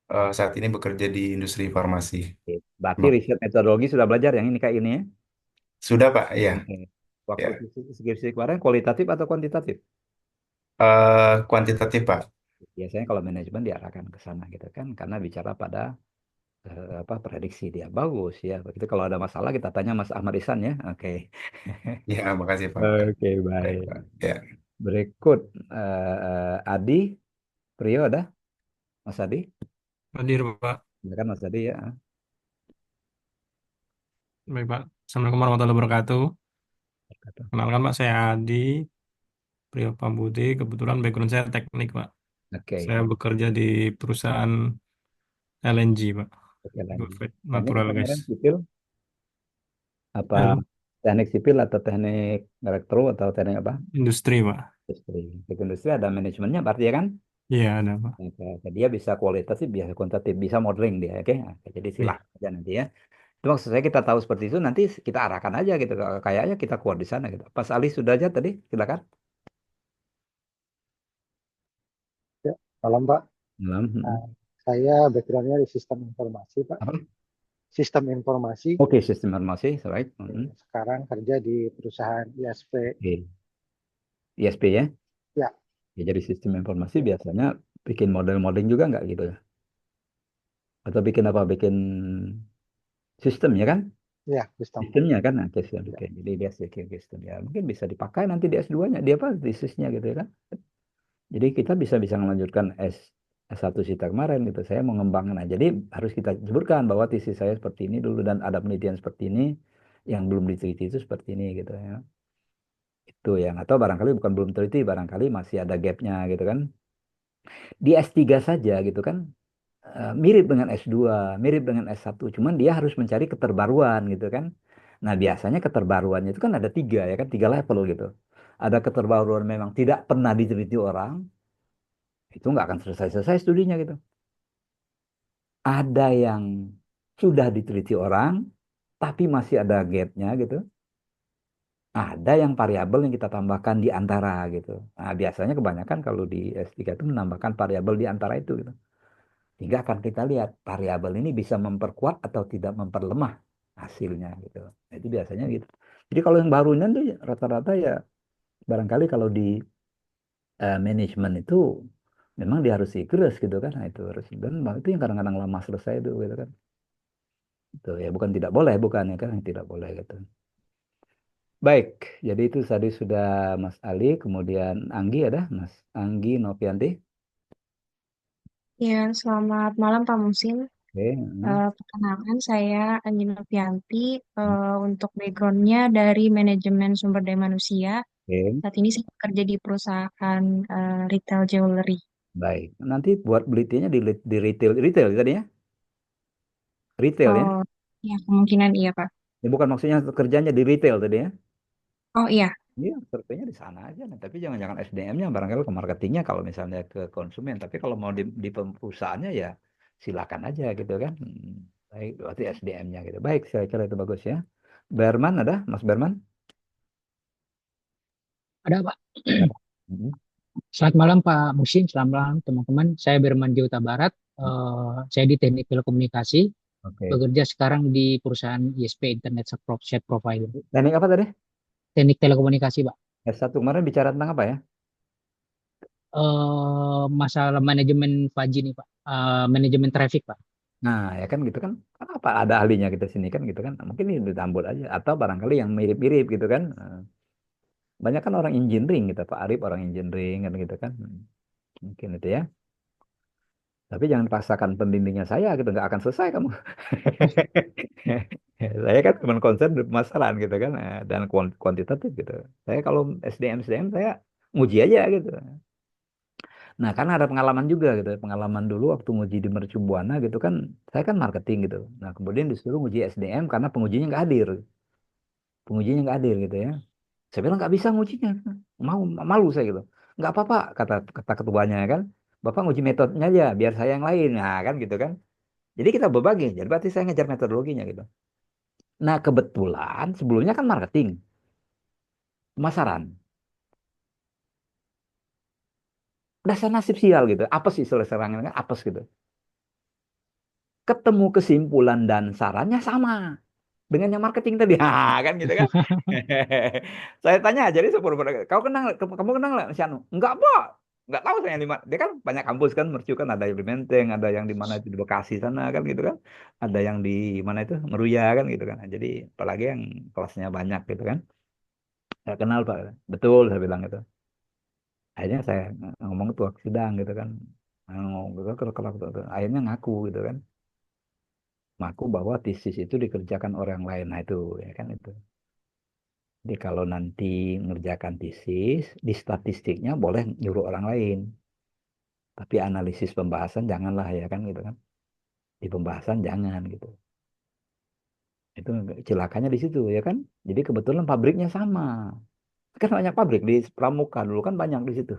Saat ini bekerja di industri farmasi. Oke. Berarti Bang. riset metodologi sudah belajar yang ini kayak ini ya. Sudah, Pak? Iya. Oke. Waktu Ya. skripsi kemarin kualitatif atau kuantitatif? Kuantitatif, Pak. Biasanya kalau manajemen diarahkan ke sana gitu kan, karena bicara pada prediksi dia bagus ya. Begitu kalau ada masalah kita tanya Mas Ahmad Ihsan ya. Oke. Ya, makasih, Pak. Oke, Baik, baik. Pak. Ya. Berikut Adi Priyo ada? Mas Adi? Hadir, Pak. Silakan Mas Adi ya. Baik, Pak. Assalamualaikum warahmatullahi wabarakatuh. Kata. Kenalkan, Pak, saya Adi Priyo Pambudi. Kebetulan background saya teknik, Pak. Oke. Saya bekerja di perusahaan LNG, Pak. Oke lagi. Liquefied Teknik Natural apa Gas. kemarin sipil? Apa Dan teknik sipil atau teknik elektro atau teknik apa? industri, Pak. Industri. Teknik industri ada manajemennya berarti ya kan? Iya, ada, Pak. Oke. Dia bisa kualitatif, bisa kuantitatif, bisa modeling dia, oke? Oke, jadi Iya. silahkan aja nanti ya. Itu maksud saya kita tahu seperti itu nanti kita arahkan aja gitu. Kayaknya kita kuat di sana gitu. Pas Ali sudah aja tadi, silakan. Ya, salam Pak. Malam. Nah, saya backgroundnya di sistem informasi Pak. Apa? Sistem informasi. Oke, sistem informasi, right. Sekarang kerja di perusahaan ISP. Oke. ISP ya? Ya. Ya, jadi sistem informasi biasanya bikin model-modeling juga nggak gitu ya? Atau bikin apa? Bikin sistem ya kan? Ya, sistem. Sistemnya kan? Nah, sistem. Ya. Oke. Jadi dia sistem ya. Mungkin bisa dipakai nanti di S2-nya. Dia apa? Tesisnya gitu ya kan? Jadi kita bisa melanjutkan S1 kita kemarin gitu. Saya mau ngembangin. Nah, jadi harus kita sebutkan bahwa tesis saya seperti ini dulu dan ada penelitian seperti ini yang belum diteliti itu seperti ini gitu ya. Itu yang atau barangkali bukan belum teliti, barangkali masih ada gapnya gitu kan. Di S3 saja gitu kan mirip dengan S2, mirip dengan S1, cuman dia harus mencari keterbaruan gitu kan. Nah, biasanya keterbaruannya itu kan ada tiga ya kan, tiga level gitu. Ada keterbaruan memang tidak pernah diteliti orang, itu nggak akan selesai-selesai studinya gitu. Ada yang sudah diteliti orang, tapi masih ada gapnya gitu. Ada yang variabel yang kita tambahkan di antara gitu. Nah, biasanya kebanyakan kalau di S3 itu menambahkan variabel di antara itu gitu. Sehingga akan kita lihat variabel ini bisa memperkuat atau tidak memperlemah hasilnya gitu. Nah, itu biasanya gitu. Jadi kalau yang barunya tuh rata-rata ya barangkali kalau di manajemen itu memang dia harus sinkron gitu kan. Nah, itu harus dan itu yang kadang-kadang lama selesai itu gitu kan. Itu ya bukan tidak boleh bukan ya kan yang tidak boleh gitu. Baik, jadi itu tadi sudah Mas Ali, kemudian Anggi ada Mas Anggi Novianti. Ya, selamat malam Pak Musin. Oke. Perkenalkan saya Anji Novianti. Untuk backgroundnya dari manajemen sumber daya manusia. Oke. Saat ini saya bekerja di perusahaan retail jewelry. Baik, nanti buat belitinya di retail tadi ya? Retail ya? Ya, kemungkinan iya Pak. Ini bukan maksudnya kerjanya di retail tadi ya? Oh iya, Iya, surveinya di sana aja. Nah, tapi jangan SDM-nya, barangkali ke marketingnya kalau misalnya ke konsumen. Tapi kalau mau di perusahaannya ya silakan aja gitu kan. Baik, berarti SDM-nya gitu. Baik, saya kira itu bagus ya. Berman ada, Mas Berman? Ada Pak. Hmm. Selamat malam Pak Musin, selamat malam teman-teman. Saya Berman Jawa Barat. Saya di Teknik Telekomunikasi. Oke. Bekerja sekarang di perusahaan ISP Internet Service Provider. Teknik apa tadi? Teknik Telekomunikasi Pak. S1 kemarin bicara tentang apa ya? masalah manajemen Faji nih Pak. Manajemen traffic Pak. Nah, ya kan gitu kan. Kenapa ada ahlinya kita sini kan gitu kan. Mungkin ini ditambul aja. Atau barangkali yang mirip-mirip gitu kan. Banyak kan orang engineering gitu. Pak Arif orang engineering kan gitu kan. Mungkin itu ya. Tapi jangan paksakan pembimbingnya saya gitu. Nggak akan selesai kamu. Saya kan cuma concern di pemasaran gitu kan. Dan kuantitatif gitu. Saya kalau SDM saya nguji aja gitu. Nah, karena ada pengalaman juga gitu. Pengalaman dulu waktu nguji di Mercu Buana gitu kan, saya kan marketing gitu. Nah, kemudian disuruh nguji SDM karena pengujinya nggak hadir. Pengujinya nggak hadir gitu ya. Saya bilang nggak bisa ngujinya. Mau, malu saya gitu. Nggak apa-apa, kata kata ketuanya kan. Bapak nguji metodenya aja, biar saya yang lain. Nah, kan gitu kan. Jadi kita berbagi. Jadi berarti saya ngejar metodologinya gitu. Nah, kebetulan sebelumnya kan marketing, pemasaran. Dasar nasib sial gitu. Apa sih selesai kan? Apes gitu. Ketemu kesimpulan dan sarannya sama dengan yang marketing tadi. Ha, kan gitu kan. Saya tanya jadi sepura-pura, kamu kenal nggak si Anu? Enggak, Pak. Enggak tahu saya lima. Dia kan banyak kampus kan, Mercu kan ada yang di Menteng, ada yang di mana itu di Bekasi sana kan gitu kan. Ada yang di mana itu Meruya kan gitu kan. Jadi apalagi yang kelasnya banyak gitu kan. Saya kenal Pak. Betul saya bilang itu. Akhirnya saya ngomong itu waktu sidang gitu kan. Ngomong gitu, akhirnya ngaku gitu kan. Ngaku bahwa tesis itu dikerjakan orang lain. Nah itu ya kan itu. Jadi kalau nanti ngerjakan tesis, di statistiknya boleh nyuruh orang lain. Tapi analisis pembahasan janganlah ya kan gitu kan. Di pembahasan jangan gitu. Itu celakanya di situ ya kan. Jadi kebetulan pabriknya sama. Kan banyak pabrik di Pramuka dulu kan banyak di situ.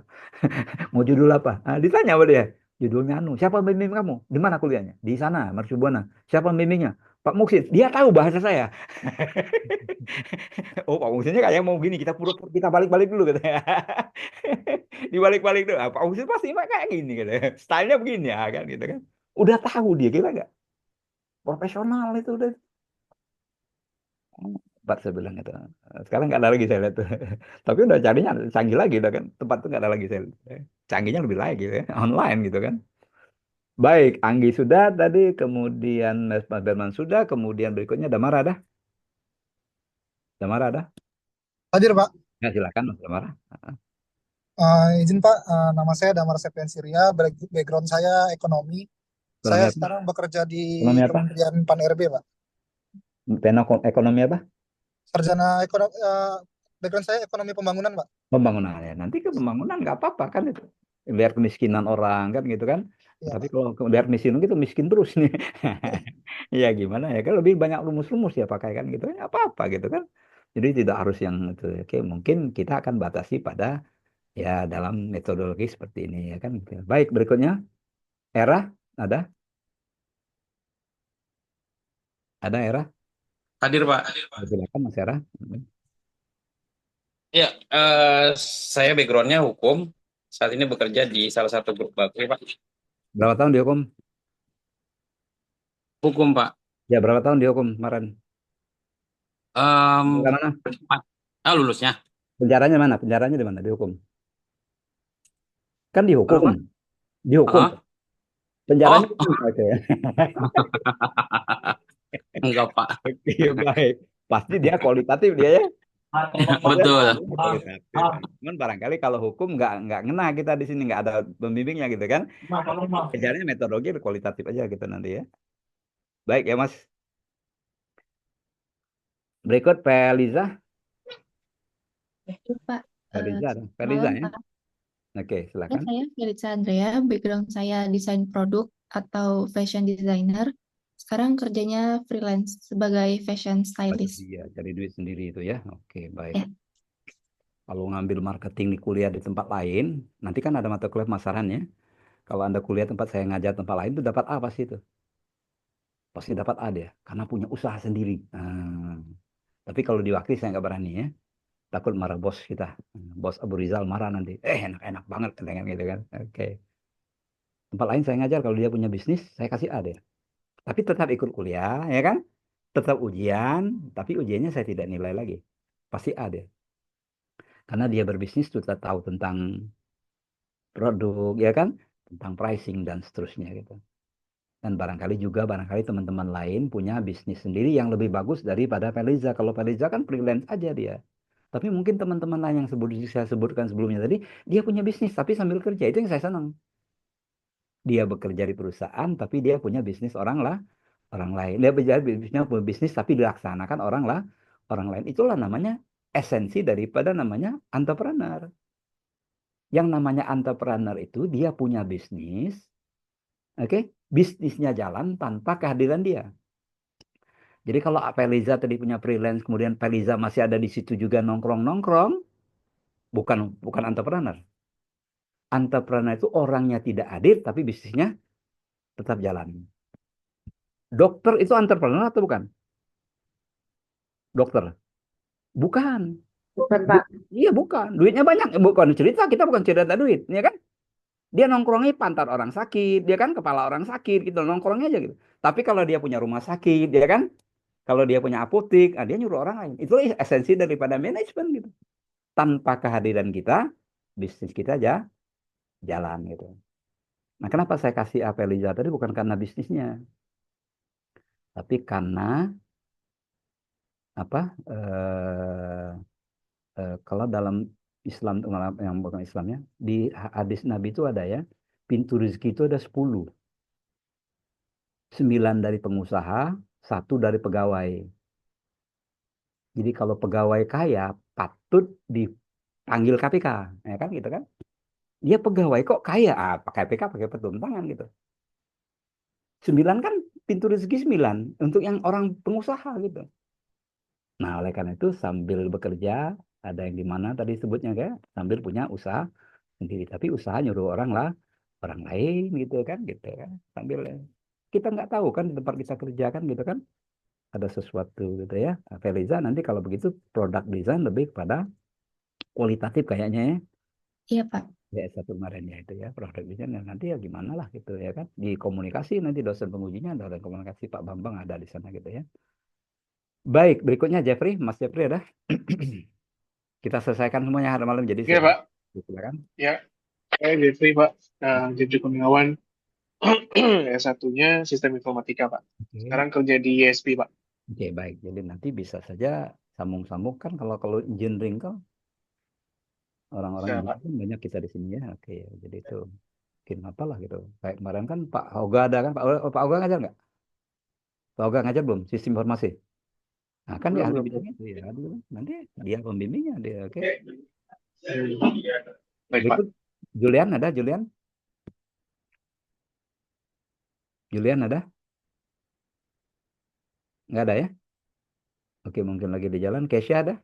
Mau judul apa? Ah, ditanya sama dia. Judulnya anu. Siapa pembimbing kamu? Di mana kuliahnya? Di sana, Mercubuana. Siapa pembimbingnya? Pak Muksin. Dia tahu bahasa saya. Oh, Pak Muksinnya kayak mau gini. Kita balik-balik dulu katanya. Dibalik-balik dulu. Ah, Pak Muksin pasti kayak gini katanya. Stylenya begini ya kan gitu kan. Udah tahu dia kira nggak? Profesional itu udah. Tempat saya bilang itu. Sekarang nggak ada lagi saya lihat tuh. Tapi udah carinya canggih lagi udah kan. Tempat tuh nggak ada lagi saya lihat. Canggihnya lebih lagi ya. Online gitu kan. Baik, Anggi sudah tadi, kemudian Mas Berman sudah, kemudian berikutnya Damara dah. Damara dah. Hadir, Pak. Ya, silakan Mas Damara. Izin Pak, nama saya Damar Septian Siria, background saya ekonomi. Ekonomi Saya apa? sekarang bekerja di Ekonomi apa? Kementerian Pan-RB, Pak. Ekonomi apa? Sarjana ekonomi, background saya ekonomi pembangunan, Pak. Pembangunan ya. Nanti ke pembangunan nggak apa-apa kan itu. Lihat kemiskinan orang kan gitu kan. Iya, Tapi Pak. kalau lihat miskin gitu miskin terus nih. Ya gimana ya kan lebih banyak rumus-rumus ya pakai kan gitu. Ya apa-apa gitu kan. Jadi tidak harus yang itu. Oke, mungkin kita akan batasi pada ya dalam metodologi seperti ini ya kan. Baik, berikutnya Era ada? Ada Era? Hadir, Pak. Silakan Mas Era. Ya, saya backgroundnya hukum. Saat ini bekerja di salah satu grup bakri, Pak. Berapa tahun dihukum? Hukum, Pak. Ya berapa tahun dihukum kemarin? Mana? Lulusnya. Penjaranya mana? Penjaranya di mana? Dihukum? Kan dihukum. Apa? Dihukum. Penjaranya Oh. oke. Enggak, Pak. Oke, baik. Pasti dia kualitatif dia ya. Betul. Kualitatif. Cuman barangkali kalau hukum nggak ngena kita di sini nggak ada pembimbingnya gitu kan. Kejarnya metodologi kualitatif aja gitu nanti ya. Baik ya Mas. Berikut Feliza. Pak. Feliza Malam, ya. Pak. Oke, silakan. Saya Feliza Andrea, background saya desain produk atau fashion designer. Sekarang kerjanya freelance sebagai fashion stylist. Iya, cari duit sendiri itu ya. Oke, baik. Ya. Kalau ngambil marketing di kuliah di tempat lain, nanti kan ada mata kuliah pemasaran ya. Kalau Anda kuliah tempat saya ngajar tempat lain itu dapat apa sih itu? Pasti dapat A dia, karena punya usaha sendiri. Tapi kalau diwakili saya nggak berani ya. Takut marah bos kita. Bos Abu Rizal marah nanti. Enak-enak banget dengan gitu kan. Oke. Tempat lain saya ngajar kalau dia punya bisnis, saya kasih A dia. Tapi tetap ikut kuliah, ya kan? Tetap ujian, tapi ujiannya saya tidak nilai lagi. Pasti A dia. Karena dia berbisnis sudah tahu tentang produk, ya kan? Tentang pricing dan seterusnya gitu. Dan barangkali teman-teman lain punya bisnis sendiri yang lebih bagus daripada Feliza. Kalau Feliza kan freelance aja dia. Tapi mungkin teman-teman lain yang saya sebutkan sebelumnya tadi, dia punya bisnis tapi sambil kerja. Itu yang saya senang. Dia bekerja di perusahaan tapi dia punya bisnis orang lain. Dia punya bisnis tapi dilaksanakan orang lain. Itulah namanya esensi daripada namanya entrepreneur. Yang namanya entrepreneur itu dia punya bisnis, oke? Bisnisnya jalan tanpa kehadiran dia. Jadi kalau Feliza tadi punya freelance, kemudian Feliza masih ada di situ juga nongkrong-nongkrong, bukan entrepreneur. Entrepreneur itu orangnya tidak hadir tapi bisnisnya tetap jalan. Dokter itu entrepreneur atau bukan? Dokter. Bukan. Bukan, Pak. Iya bukan. Duitnya banyak. Bukan cerita, kita bukan cerita duit. Ya kan? Dia nongkrongnya pantat orang sakit. Dia kan kepala orang sakit. Gitu. Nongkrongnya aja gitu. Tapi kalau dia punya rumah sakit. Ya kan? Kalau dia punya apotek. Dia nyuruh orang lain. Itu esensi daripada manajemen gitu. Tanpa kehadiran kita. Bisnis kita aja jalan gitu. Nah kenapa saya kasih Feliza tadi? Bukan karena bisnisnya. Tapi karena apa? Kalau dalam Islam yang bukan Islamnya di hadis Nabi itu ada ya, pintu rezeki itu ada 10. 9 dari pengusaha, 1 dari pegawai. Jadi kalau pegawai kaya patut dipanggil KPK, ya kan gitu kan? Dia pegawai kok kaya, pakai KPK pakai pertentangan gitu. 9 kan pintu rezeki 9 untuk yang orang pengusaha gitu. Nah, oleh karena itu sambil bekerja, ada yang di mana tadi sebutnya kayak sambil punya usaha sendiri, tapi usaha nyuruh orang lain gitu kan, sambil kita nggak tahu kan di tempat kita kerja kan gitu kan, ada sesuatu gitu ya. Feliza nanti kalau begitu produk desain lebih kepada kualitatif kayaknya ya. Iya, Pak. Ya S1 kemarin ya itu ya produk desain ya, nanti ya gimana lah gitu ya kan, di komunikasi nanti dosen pengujinya dosen komunikasi Pak Bambang ada di sana gitu ya. Baik, berikutnya Jeffrey, Mas Jeffrey ada. Kita selesaikan semuanya hari malam jadi Iya, Pak. silakan. Ya, saya Jeffrey, Pak. Jeffrey Kurniawan. S1-nya Sistem Informatika, Pak. Sekarang kerja di ISP, Pak. Oke, baik. Jadi nanti bisa saja sambung-sambung kan kalau engineering kan orang-orang Siap, Pak. engineering banyak kita di sini ya. Oke, jadi itu mungkin apalah gitu. Kayak kemarin kan Pak Hoga ada kan, Pak Hoga ngajar nggak? Pak Hoga ngajar belum sistem informasi? Nah, kan dia ahli Belum, bidang itu ya. Nanti dia pembimbingnya dia. Oke. Baik, Pak. Berikut Julian ada Julian? Julian ada? Nggak ada ya? Oke, mungkin lagi di jalan. Kesha ada?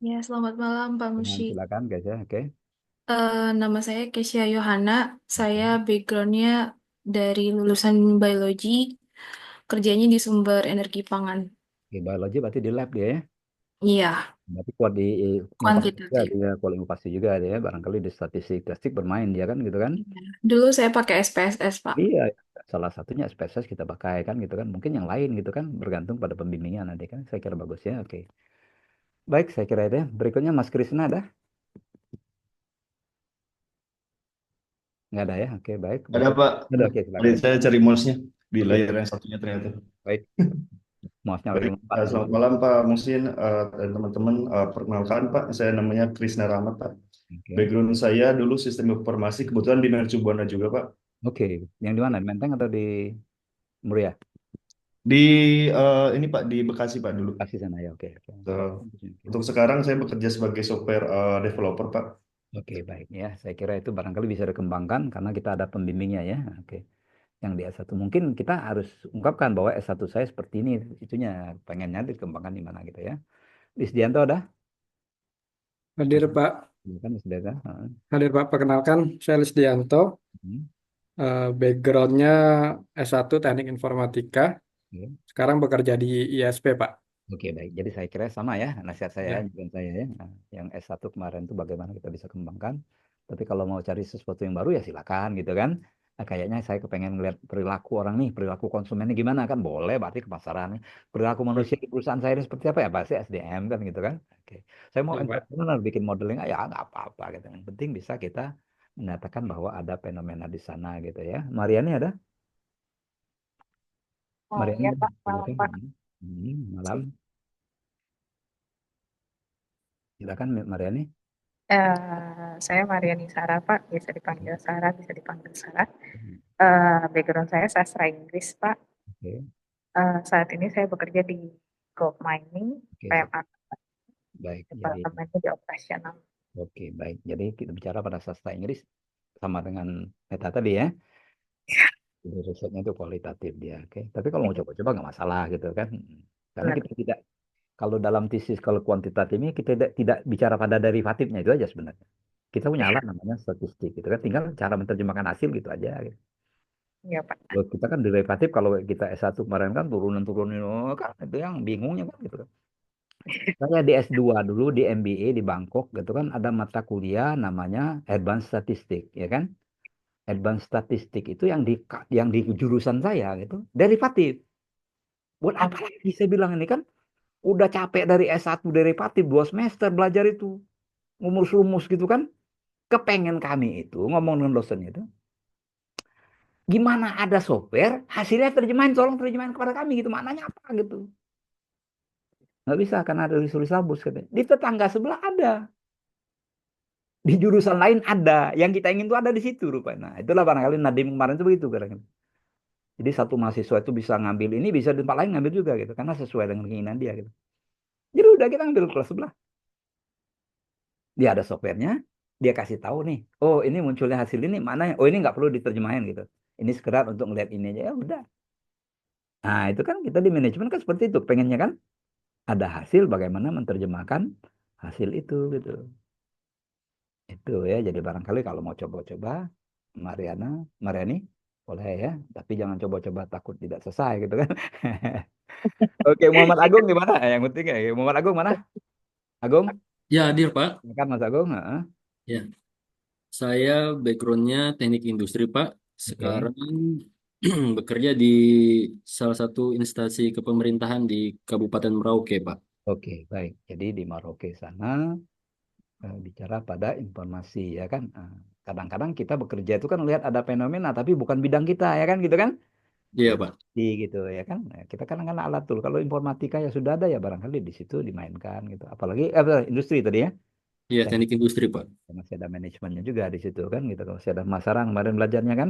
Ya, selamat malam Pak Mushi. Silakan Kesha. Oke. Nama saya Kesha Yohana. Saya backgroundnya dari lulusan biologi, kerjanya di sumber energi pangan. Oke, biologi berarti di lab dia ya? Iya, Berarti kuat di inovasi juga, kuantitatif. dia kuat inovasi juga dia ya. Barangkali di statistik bermain dia kan gitu kan? Dulu saya pakai SPSS, Pak. Iya, salah satunya spesies kita pakai kan gitu kan. Mungkin yang lain gitu kan bergantung pada pembimbingnya nanti kan. Saya kira bagus ya. Oke. Baik, saya kira itu ya. Berikutnya Mas Krisna ada? Nggak ada ya? Oke, baik. Ada Pak. Ada, oke, Tadi silakan. saya cari mouse-nya di Oke. layar yang satunya ternyata. Baik. Mouse-nya lagi Baik, mempat. selamat malam Pak Musin dan teman-teman. Perkenalkan Pak, saya namanya Krisna Rahmat Pak. Oke. Background saya dulu sistem informasi, kebetulan di Mercubuana juga Pak. Oke. Yang di mana? Di Menteng atau di Muria? Di ini Pak di Bekasi Pak dulu. Bekasi sana ya. Oke. Untuk sekarang saya bekerja sebagai software developer Pak. Oke, baik ya. Saya kira itu barangkali bisa dikembangkan karena kita ada pembimbingnya ya. Oke. Yang di S1 mungkin kita harus ungkapkan bahwa S1 saya seperti ini, itunya pengennya dikembangkan di mana gitu ya. Lisdianto ada? Hadir Pak. Silakan Lisdianto. Hadir Pak, perkenalkan saya Lisdianto. Backgroundnya S1 Teknik Informatika. Sekarang bekerja di ISP Pak. Oke, baik. Jadi saya kira sama ya nasihat saya, Ya. juga saya ya. Nah, yang S1 kemarin itu bagaimana kita bisa kembangkan. Tapi kalau mau cari sesuatu yang baru ya silakan gitu kan. Kayaknya saya kepengen ngeliat perilaku orang nih, perilaku konsumennya gimana kan, boleh berarti ke pasarannya. Perilaku manusia di perusahaan saya ini seperti apa ya, pasti SDM kan gitu kan. Oke. Saya mau Ya, Pak. entrepreneur bikin modeling, ya nggak apa-apa gitu. Yang penting bisa kita menyatakan bahwa ada fenomena di sana gitu ya. Mariani ada? Mariani, Ya Pak, malam silakan. Pak. Malam, silakan Mariani. Saya Mariani Sarah Pak, bisa dipanggil Sarah, bisa dipanggil Sarah. Background saya sastra Inggris Pak. Oke, Saat ini saya bekerja di Gold Mining, oke, PMA, baik. Jadi, departemennya di operasional. oke, baik. Jadi kita bicara pada sastra Inggris sama dengan meta tadi ya. Jadi risetnya itu kualitatif dia, oke. Tapi kalau mau coba-coba nggak masalah gitu kan. Karena Benar. kita tidak, kalau dalam tesis kalau kuantitatif ini kita tidak bicara pada derivatifnya itu aja sebenarnya. Kita punya alat namanya statistik gitu kan. Tinggal cara menerjemahkan hasil gitu aja. Gitu. Iya Pak. Kalau kita kan derivatif kalau kita S1 kemarin kan turunin oh, kan itu yang bingungnya kan gitu kan. Saya di S2 dulu di MBA di Bangkok gitu kan ada mata kuliah namanya Advanced Statistik ya kan. Advanced Statistik itu yang di jurusan saya gitu derivatif. Buat apa lagi saya bilang ini kan udah capek dari S1 derivatif 2 semester belajar itu ngumus-rumus gitu kan. Kepengen kami itu ngomong dengan dosennya itu gimana ada software hasilnya terjemahin tolong terjemahin kepada kami gitu maknanya apa gitu. Nggak bisa karena ada tulis labus katanya. Di tetangga sebelah ada. Di jurusan lain ada. Yang kita ingin tuh ada di situ rupanya. Nah, itulah barangkali Nadiem kemarin itu begitu kadang-kadang. Jadi satu mahasiswa itu bisa ngambil ini, bisa di tempat lain ngambil juga gitu. Karena sesuai dengan keinginan dia gitu. Jadi udah kita ngambil kelas sebelah. Dia ada softwarenya, dia kasih tahu nih. Oh ini munculnya hasil ini mana? Oh ini nggak perlu diterjemahin gitu. Ini sekedar untuk ngeliat ini aja. Ya udah. Nah itu kan kita di manajemen kan seperti itu. Pengennya kan ada hasil bagaimana menerjemahkan hasil itu gitu. Itu ya, jadi barangkali kalau mau coba-coba, Mariani, boleh ya. Tapi jangan coba-coba takut tidak selesai gitu kan. Oke, Muhammad Agung gimana? Yang penting ya, Muhammad Agung mana? Agung? Ya, hadir Pak. Silakan Mas Agung. Heeh. Ya, saya backgroundnya teknik industri Pak. Oke, Sekarang bekerja di salah satu instansi kepemerintahan di Kabupaten Merauke Pak. oke, baik. Jadi di Merauke sana bicara pada informasi ya kan. Kadang-kadang kita bekerja itu kan lihat ada fenomena tapi bukan bidang kita ya kan gitu kan. Iya Pak. Gitu ya kan. Nah, kita kadang-kadang alat tool. Kalau informatika ya sudah ada ya barangkali di situ dimainkan gitu. Apalagi industri tadi ya. Iya, Dan teknik industri Pak. masih ada manajemennya juga di situ kan gitu. Masih ada pemasaran kemarin belajarnya kan.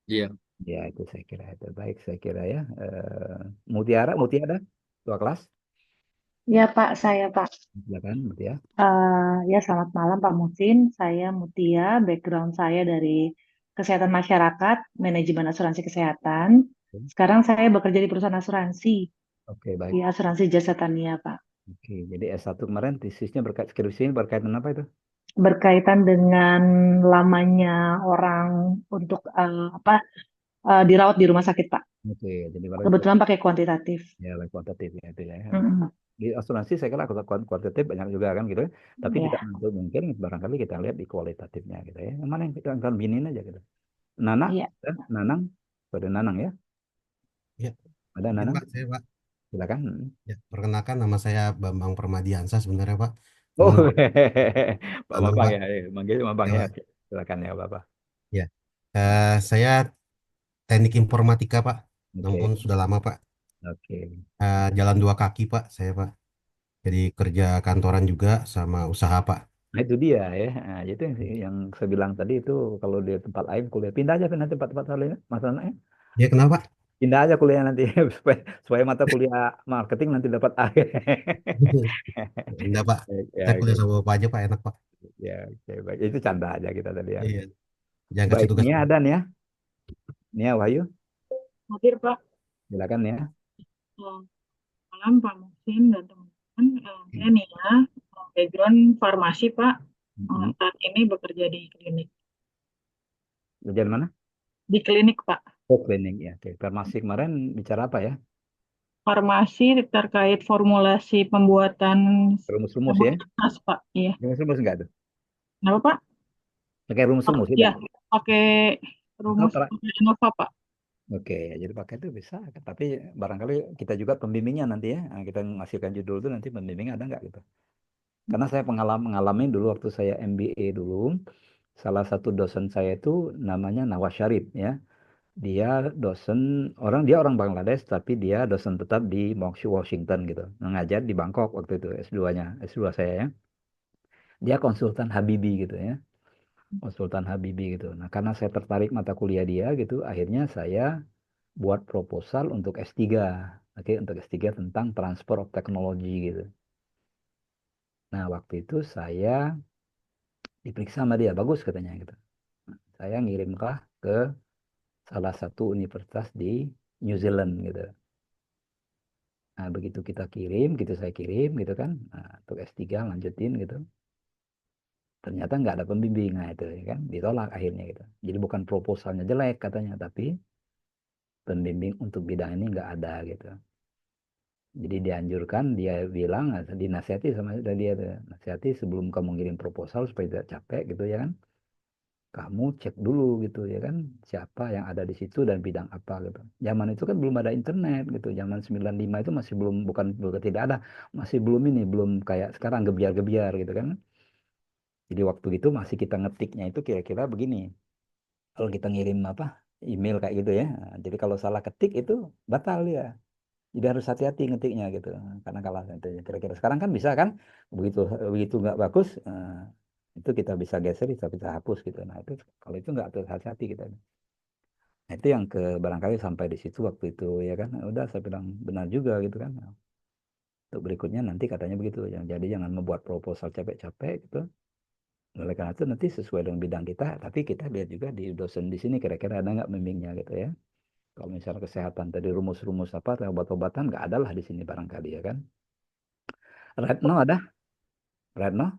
Iya. Ya itu saya kira itu baik saya kira ya. Mutiara dua kelas. Ya Pak, saya Pak. Silakan Mutia. Ya selamat malam Pak Musin. Saya Mutia, background saya dari kesehatan masyarakat, manajemen asuransi kesehatan. Sekarang saya bekerja di perusahaan asuransi, Oke baik. di asuransi Jasa Tania Pak. Oke jadi S1 kemarin tesisnya skripsinya berkaitan apa itu? Berkaitan dengan lamanya orang untuk dirawat di rumah sakit Pak. Oke jadi baru itu Kebetulan pakai kuantitatif. ya baik kuantitatif ya itu ya. Mm-mm. Di asuransi saya kira kuantitatif banyak juga kan gitu. Tapi Ya. tidak menutup mungkin barangkali kita lihat di kualitatifnya gitu ya. Yang mana yang kita akan binin aja gitu. Nana, Iya. Nanang, ada Nanang ya? Ya, Ada mungkin Nanang? Pak, saya Pak. Silakan. Ya, perkenalkan nama saya Bambang Permadiansa sebenarnya Pak. Oh, Teman Pak Halo Bambang Pak. ya, manggil Bambang Ya ya. Pak. Silakan ya Bapak. Ya, saya teknik informatika Pak. Oke, Namun sudah lama Pak. oke. Jalan dua kaki Pak, saya Pak. Jadi kerja kantoran juga sama usaha Pak. Nah itu dia ya. Nah, itu yang saya bilang tadi itu kalau di tempat lain kuliah pindah aja pindah tempat-tempat lain masalahnya. Ya kenapa? Pindah aja kuliah nanti supaya mata kuliah marketing nanti dapat A. Enggak Pak. Ya, Saya kuliah oke. sama Bapak aja Pak, enak Pak. Ya, oke, baik. Itu canda aja kita tadi ya. Iya, jangan kasih Baik, tugas. Nia ada nih ya. Nia Wahyu, Hadir Pak. silakan ya. Malam Pak Musin dan teman-teman. Saya Nia, background farmasi Pak. Saat ini bekerja di klinik. Bagian mana? Di klinik Pak. Oh, klinik ya. Oke, farmasi kemarin bicara apa ya? Farmasi terkait formulasi pembuatan Rumus-rumus ya? khas Pak. Iya. Rumus-rumus enggak tuh? Kenapa Pak? Pakai rumus-rumus gitu? Ya, pakai Atau rumus Innova, Pak. Oke, jadi pakai itu bisa. Tapi barangkali kita juga pembimbingnya nanti ya. Nah, kita ngasihkan judul itu nanti pembimbing ada nggak gitu. Karena saya mengalami dulu waktu saya MBA dulu, salah satu dosen saya itu namanya Nawaz Sharif ya. Dia dosen dia orang Bangladesh tapi dia dosen tetap di Monksu Washington gitu. Mengajar di Bangkok waktu itu S2-nya, S2 saya ya. Dia konsultan Habibie gitu ya. Konsultan Habibie gitu. Nah, karena saya tertarik mata kuliah dia gitu, akhirnya saya buat proposal untuk S3. Oke, untuk S3 tentang transfer of technology gitu. Nah, waktu itu saya diperiksa sama dia, bagus katanya gitu. Saya ngirimlah ke salah satu universitas di New Zealand gitu. Nah, begitu kita kirim, gitu saya kirim gitu kan, nah, untuk S3 lanjutin gitu. Ternyata nggak ada pembimbing, nah itu ya kan, ditolak akhirnya gitu. Jadi bukan proposalnya jelek katanya, tapi pembimbing untuk bidang ini nggak ada gitu. Jadi dianjurkan, dia bilang, dinasihati sama dia, tuh, nasihati sebelum kamu ngirim proposal supaya tidak capek gitu ya kan. Kamu cek dulu gitu ya kan, siapa yang ada di situ dan bidang apa gitu. Zaman itu kan belum ada internet gitu. Zaman 95 itu masih bukan tidak ada, masih belum kayak sekarang gebiar-gebiar gitu kan. Jadi waktu itu masih kita ngetiknya itu kira-kira begini. Kalau kita ngirim email kayak gitu ya. Nah, jadi kalau salah ketik itu batal ya. Jadi harus hati-hati ngetiknya gitu. Karena kalau itu kira-kira sekarang kan bisa kan, begitu begitu nggak bagus, itu kita bisa geser, bisa hapus gitu. Nah itu kalau itu nggak terus hati-hati kita. Nah, itu yang barangkali sampai di situ waktu itu ya kan. Nah, udah saya bilang benar juga gitu kan. Nah, untuk berikutnya nanti katanya begitu. Jadi jangan membuat proposal capek-capek gitu. Oleh karena itu nanti sesuai dengan bidang kita, tapi kita lihat juga di dosen di sini kira-kira ada nggak membimbingnya gitu ya. Kalau misalnya kesehatan tadi rumus-rumus apa, obat-obatan nggak ada lah di sini barangkali ya kan. Retno ada? Retno?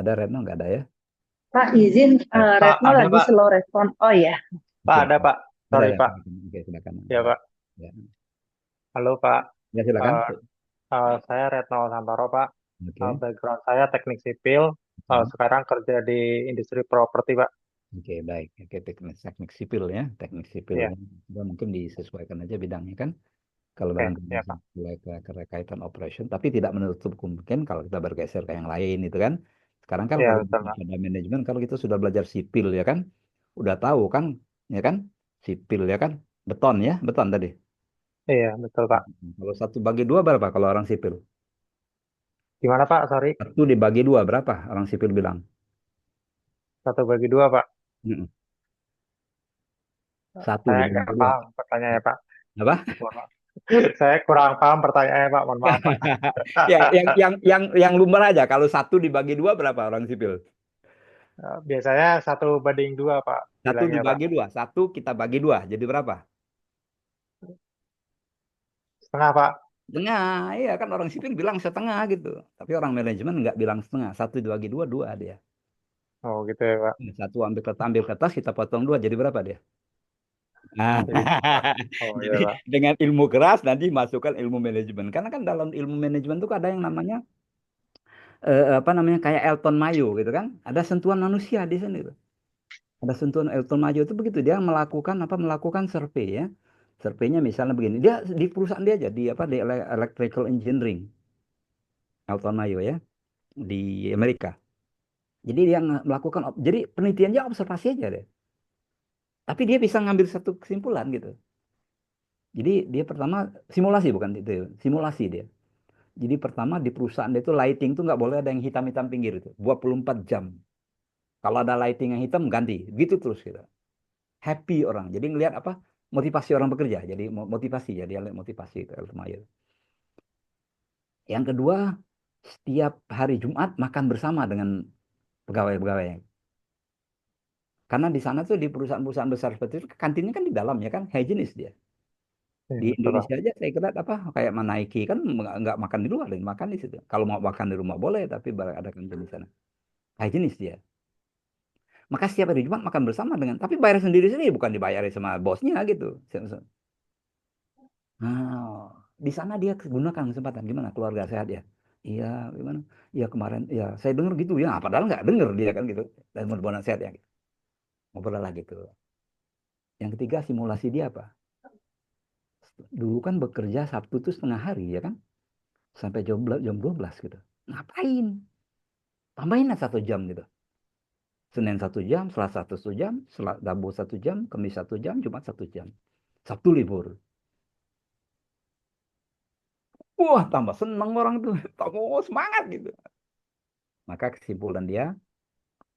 Ada Retno nggak ada ya? Pak, izin Pak, Retno ada lagi Pak. slow respon. Oh ya, Pak, Oke, ada Pak. Sorry ada. Pak. Oke, silakan. Ya Pak. Ya, Halo Pak. ya silakan. Saya Retno Santoro Pak. Oke. Background saya teknik sipil. Sekarang kerja di industri properti Pak. Oke, baik. Oke, teknik sipil ya, teknik sipil. Iya. Ya, mungkin disesuaikan aja bidangnya kan. Kalau Oke, barangkali ya Pak. mulai ke kaitan operation, tapi tidak menutup kemungkinan kalau kita bergeser ke yang lain itu kan. Sekarang kan Iya kalau betul Pak. ada manajemen, kalau kita sudah belajar sipil ya kan, udah tahu kan, ya kan, sipil ya kan, beton tadi. Iya betul Pak. Kalau 1 bagi 2 berapa kalau orang sipil? Gimana Pak? Sorry. 1 dibagi 2 berapa orang sipil bilang? 1/2 Pak. Mm-mm. 1 Saya dibagi nggak 2. paham pertanyaannya Pak. Apa? Mohon maaf. Saya kurang paham pertanyaannya Pak. Mohon maaf Pak. Ya, yang lumrah aja. Kalau 1 dibagi 2 berapa orang sipil? Biasanya 1/2 Pak. 1 Bilangnya Pak. dibagi 2. 1 kita bagi 2. Jadi berapa? Setengah Pak. Setengah. Iya kan orang sipil bilang setengah gitu. Tapi orang manajemen nggak bilang setengah. 1 dibagi 2, 2 dia. Oh gitu ya Pak. 1 ambil kertas kita potong 2. Jadi berapa dia? Nah, Jadi, oh iya jadi Pak. dengan ilmu keras nanti masukkan ilmu manajemen. Karena kan dalam ilmu manajemen itu ada yang namanya kayak Elton Mayo gitu kan. Ada sentuhan manusia di sini tuh. Ada sentuhan Elton Mayo itu begitu dia melakukan survei ya. Surveinya misalnya begini, dia di perusahaan dia aja di electrical engineering Elton Mayo ya di Amerika. Jadi dia melakukan jadi penelitiannya observasi aja deh. Tapi dia bisa ngambil satu kesimpulan gitu. Jadi dia pertama simulasi bukan itu, simulasi dia. Jadi pertama di perusahaan dia itu lighting tuh nggak boleh ada yang hitam-hitam pinggir itu, 24 jam. Kalau ada lighting yang hitam ganti, gitu terus gitu. Happy orang. Jadi ngelihat apa? Motivasi orang bekerja. Jadi motivasi ya dia lihat motivasi itu Elton Mayo. Yang kedua, setiap hari Jumat makan bersama dengan pegawai-pegawai. Karena di sana tuh di perusahaan-perusahaan besar seperti itu kantinnya kan di dalam ya kan, higienis dia. Iya, Di betul Pak. Indonesia aja saya kira kayak Nike kan nggak makan di luar, makan di situ. Kalau mau makan di rumah boleh, tapi ada kantin di sana. Higienis dia. Maka setiap hari Jumat makan bersama tapi bayar sendiri-sendiri bukan dibayar sama bosnya gitu. Nah, di sana dia gunakan kesempatan gimana keluarga sehat ya? Iya, gimana? Iya kemarin, ya saya dengar gitu ya, padahal nggak dengar dia kan gitu. Dan mudah-mudahan sehat ya. ngobrol lah gitu. Yang ketiga simulasi dia apa? Dulu kan bekerja Sabtu tuh setengah hari ya kan, sampai jam 12 gitu. Ngapain? Tambahin 1 jam gitu. Senin 1 jam, Selasa 1 jam, Rabu 1 jam, Kamis 1 jam, Jumat 1 jam. Sabtu libur. Wah, tambah seneng orang tuh. Tambah semangat gitu. Maka kesimpulan dia,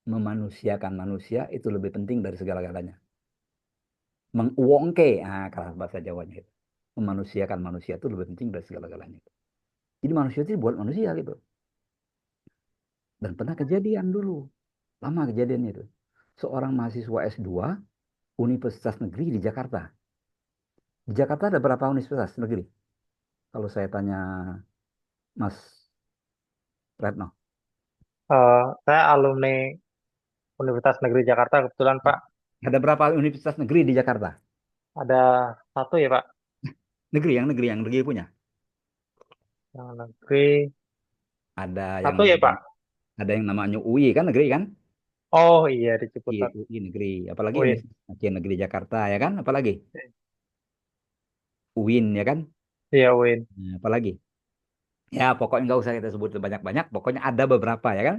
memanusiakan manusia itu lebih penting dari segala-galanya. Menguongke, kalau bahasa Jawanya itu. Memanusiakan manusia itu lebih penting dari segala-galanya. Jadi manusia itu buat manusia gitu. Dan pernah kejadian dulu. Lama kejadiannya itu. Seorang mahasiswa S2 Universitas Negeri di Jakarta. Di Jakarta ada berapa universitas negeri? Kalau saya tanya Mas Retno. Saya alumni Universitas Negeri Jakarta kebetulan Pak. Ada berapa universitas negeri di Jakarta? Ada 1 ya Pak. Yang negeri punya. Yang negeri Ada 1 ya Pak. Ada yang namanya UI kan negeri kan? Oh iya di Ciputat. UI negeri. Apalagi UIN. Universitas Negeri Jakarta ya kan? Apalagi? UIN ya kan? Iya UIN. Apalagi? Ya pokoknya nggak usah kita sebut banyak-banyak. Pokoknya ada beberapa ya kan?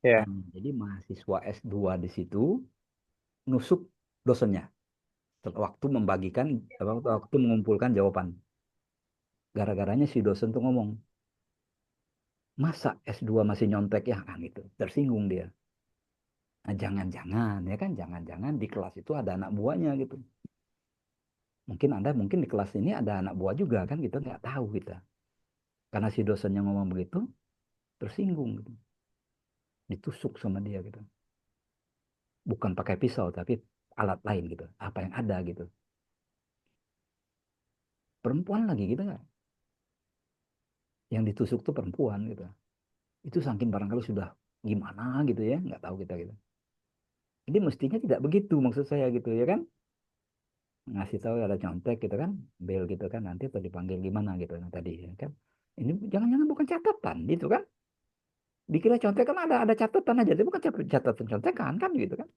Iya. Jadi mahasiswa S2 di situ nusuk dosennya. Waktu membagikan, waktu mengumpulkan jawaban. Gara-garanya si dosen tuh ngomong, masa S2 masih nyontek ya kan gitu. Tersinggung dia. Nah, jangan-jangan ya kan, jangan-jangan di kelas itu ada anak buahnya gitu. Mungkin di kelas ini ada anak buah juga kan kita nggak tahu kita. Karena si dosennya ngomong begitu, tersinggung gitu. Ditusuk sama dia gitu. Bukan pakai pisau tapi alat lain gitu. Apa yang ada gitu. Perempuan lagi gitu nggak? Yang ditusuk tuh perempuan gitu. Itu saking barangkali sudah gimana gitu ya, nggak tahu kita gitu. Jadi mestinya tidak begitu maksud saya gitu ya kan. Ngasih tahu ada contek gitu kan, bel gitu kan, nanti atau dipanggil gimana gitu nah, tadi ya kan. Ini jangan-jangan bukan catatan gitu kan. Dikira contek kan ada catatan aja, itu bukan catatan contekan kan gitu kan.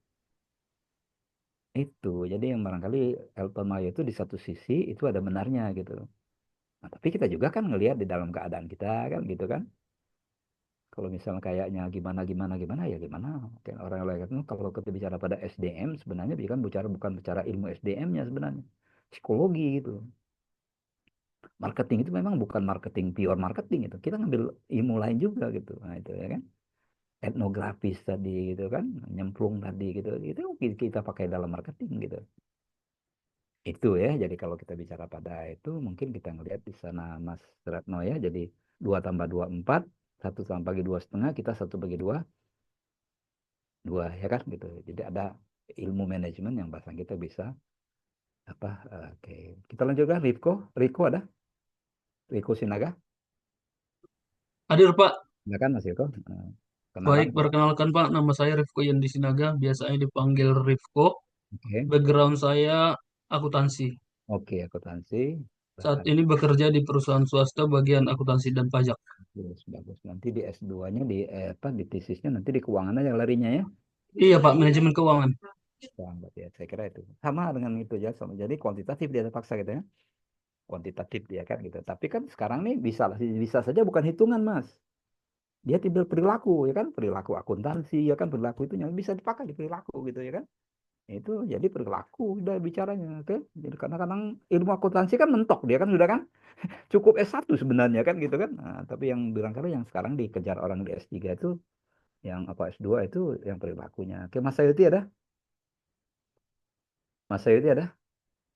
Itu, jadi yang barangkali Elton Mayo itu di satu sisi itu ada benarnya gitu. Nah, tapi kita juga kan ngelihat di dalam keadaan kita kan gitu kan. Kalau misalnya kayaknya gimana ya gimana. Kayak orang lain itu kalau kita bicara pada SDM sebenarnya bukan bicara ilmu SDM-nya sebenarnya. Psikologi gitu. Marketing itu memang bukan marketing pure marketing itu. Kita ngambil ilmu lain juga gitu. Nah, itu ya kan. Etnografis tadi gitu kan, nyemplung tadi gitu. Itu kita pakai dalam marketing gitu. Itu ya. Jadi kalau kita bicara pada itu mungkin kita ngelihat di sana Mas Retno ya. Jadi 2 tambah 2 4, 1 tambah bagi 2,5, kita 1 bagi 2 2 ya kan gitu. Jadi ada ilmu manajemen yang bahasa kita bisa apa oke. Kita lanjutkan Riko ada? Riko Sinaga? Hadir Pak. Silakan Mas Riko. Kenalan. Baik, perkenalkan Pak, nama saya Rifko Yendi Sinaga, biasanya dipanggil Rifko. Oke. Background saya akuntansi. Oke, akuntansi. Saat ini bekerja di perusahaan swasta bagian akuntansi dan pajak. Bagus. Nanti di S2-nya di tesisnya nanti di keuangan aja larinya ya. Iya Pak, manajemen keuangan. Ya, saya kira itu sama dengan itu ya. Jadi kuantitatif dia terpaksa gitu ya. Kuantitatif dia kan gitu. Tapi kan sekarang nih bisa saja bukan hitungan Mas. Dia timbul perilaku ya kan, perilaku akuntansi ya kan, perilaku itu yang bisa dipakai di perilaku gitu ya kan. Itu jadi perilaku udah bicaranya oke. Jadi kadang-kadang ilmu akuntansi kan mentok dia kan sudah kan cukup S1 sebenarnya kan gitu kan. Nah, tapi yang barangkali yang sekarang dikejar orang di S3 itu yang apa S2 itu yang perilakunya. Oke, Mas Sayuti ada? Mas Sayuti ada?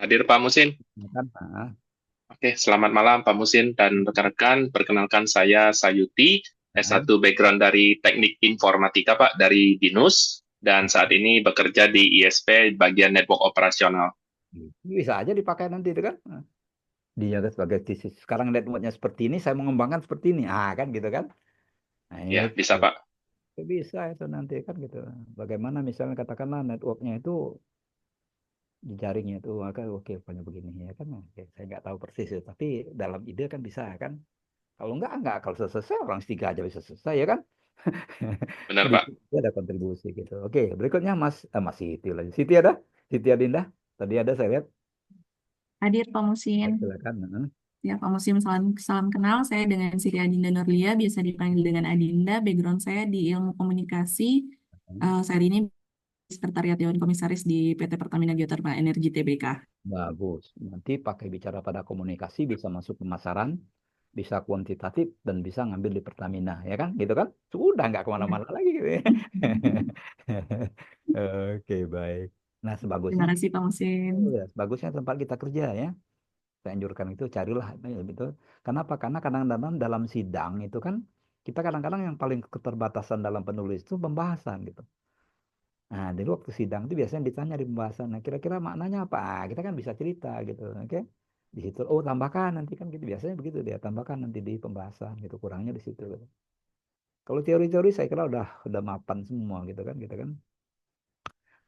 Hadir Pak Musin. Kan? Oke, selamat malam Pak Musin dan rekan-rekan. Perkenalkan saya Sayuti, S1 background dari Teknik Informatika Pak dari BINUS dan saat ini bekerja di ISP bagian network operasional. Bisa aja dipakai nanti itu kan. Dia sebagai tesis. Sekarang networknya seperti ini, saya mengembangkan seperti ini. Kan gitu kan. Nah, Ya, bisa Pak. Bisa itu nanti kan gitu. Bagaimana misalnya katakanlah networknya itu jaringnya itu oke punya begini ya kan. Oke, saya nggak tahu persis ya, tapi dalam ide kan bisa kan. Kalau enggak kalau selesai orang S3 aja bisa selesai ya kan. Benar, Pak. Sedikit itu ada kontribusi gitu. Oke, berikutnya Mas Siti lagi. Siti ada? Siti Adinda? Tadi ada saya lihat. Hadir Pak Musin. Baik, silakan. Ya, Pak Musim, salam, salam kenal. Saya dengan Siti Adinda Nurlia, biasa dipanggil dengan Adinda. Background saya di ilmu komunikasi. Saat ini Sekretariat Dewan Komisaris di PT Pertamina Geothermal Energi Tbk. Bagus. Nanti pakai bicara pada komunikasi bisa masuk pemasaran, bisa kuantitatif dan bisa ngambil di Pertamina, ya kan? Gitu kan? Sudah nggak kemana-mana lagi gitu ya. Oke, baik. Nah, Terima sebagusnya, kasih Pak Musin. ya, sebagusnya tempat kita kerja ya. Saya anjurkan itu carilah gitu. Kenapa? Karena kadang-kadang dalam sidang itu kan kita kadang-kadang yang paling keterbatasan dalam penulis itu pembahasan gitu. Nah, dari waktu sidang itu biasanya ditanya di pembahasan, nah kira-kira maknanya apa? Ah, kita kan bisa cerita gitu, oke? Di situ, oh tambahkan nanti kan gitu biasanya begitu dia tambahkan nanti di pembahasan gitu kurangnya di situ. Gitu. Kalau teori-teori saya kira udah mapan semua gitu kan, gitu kan.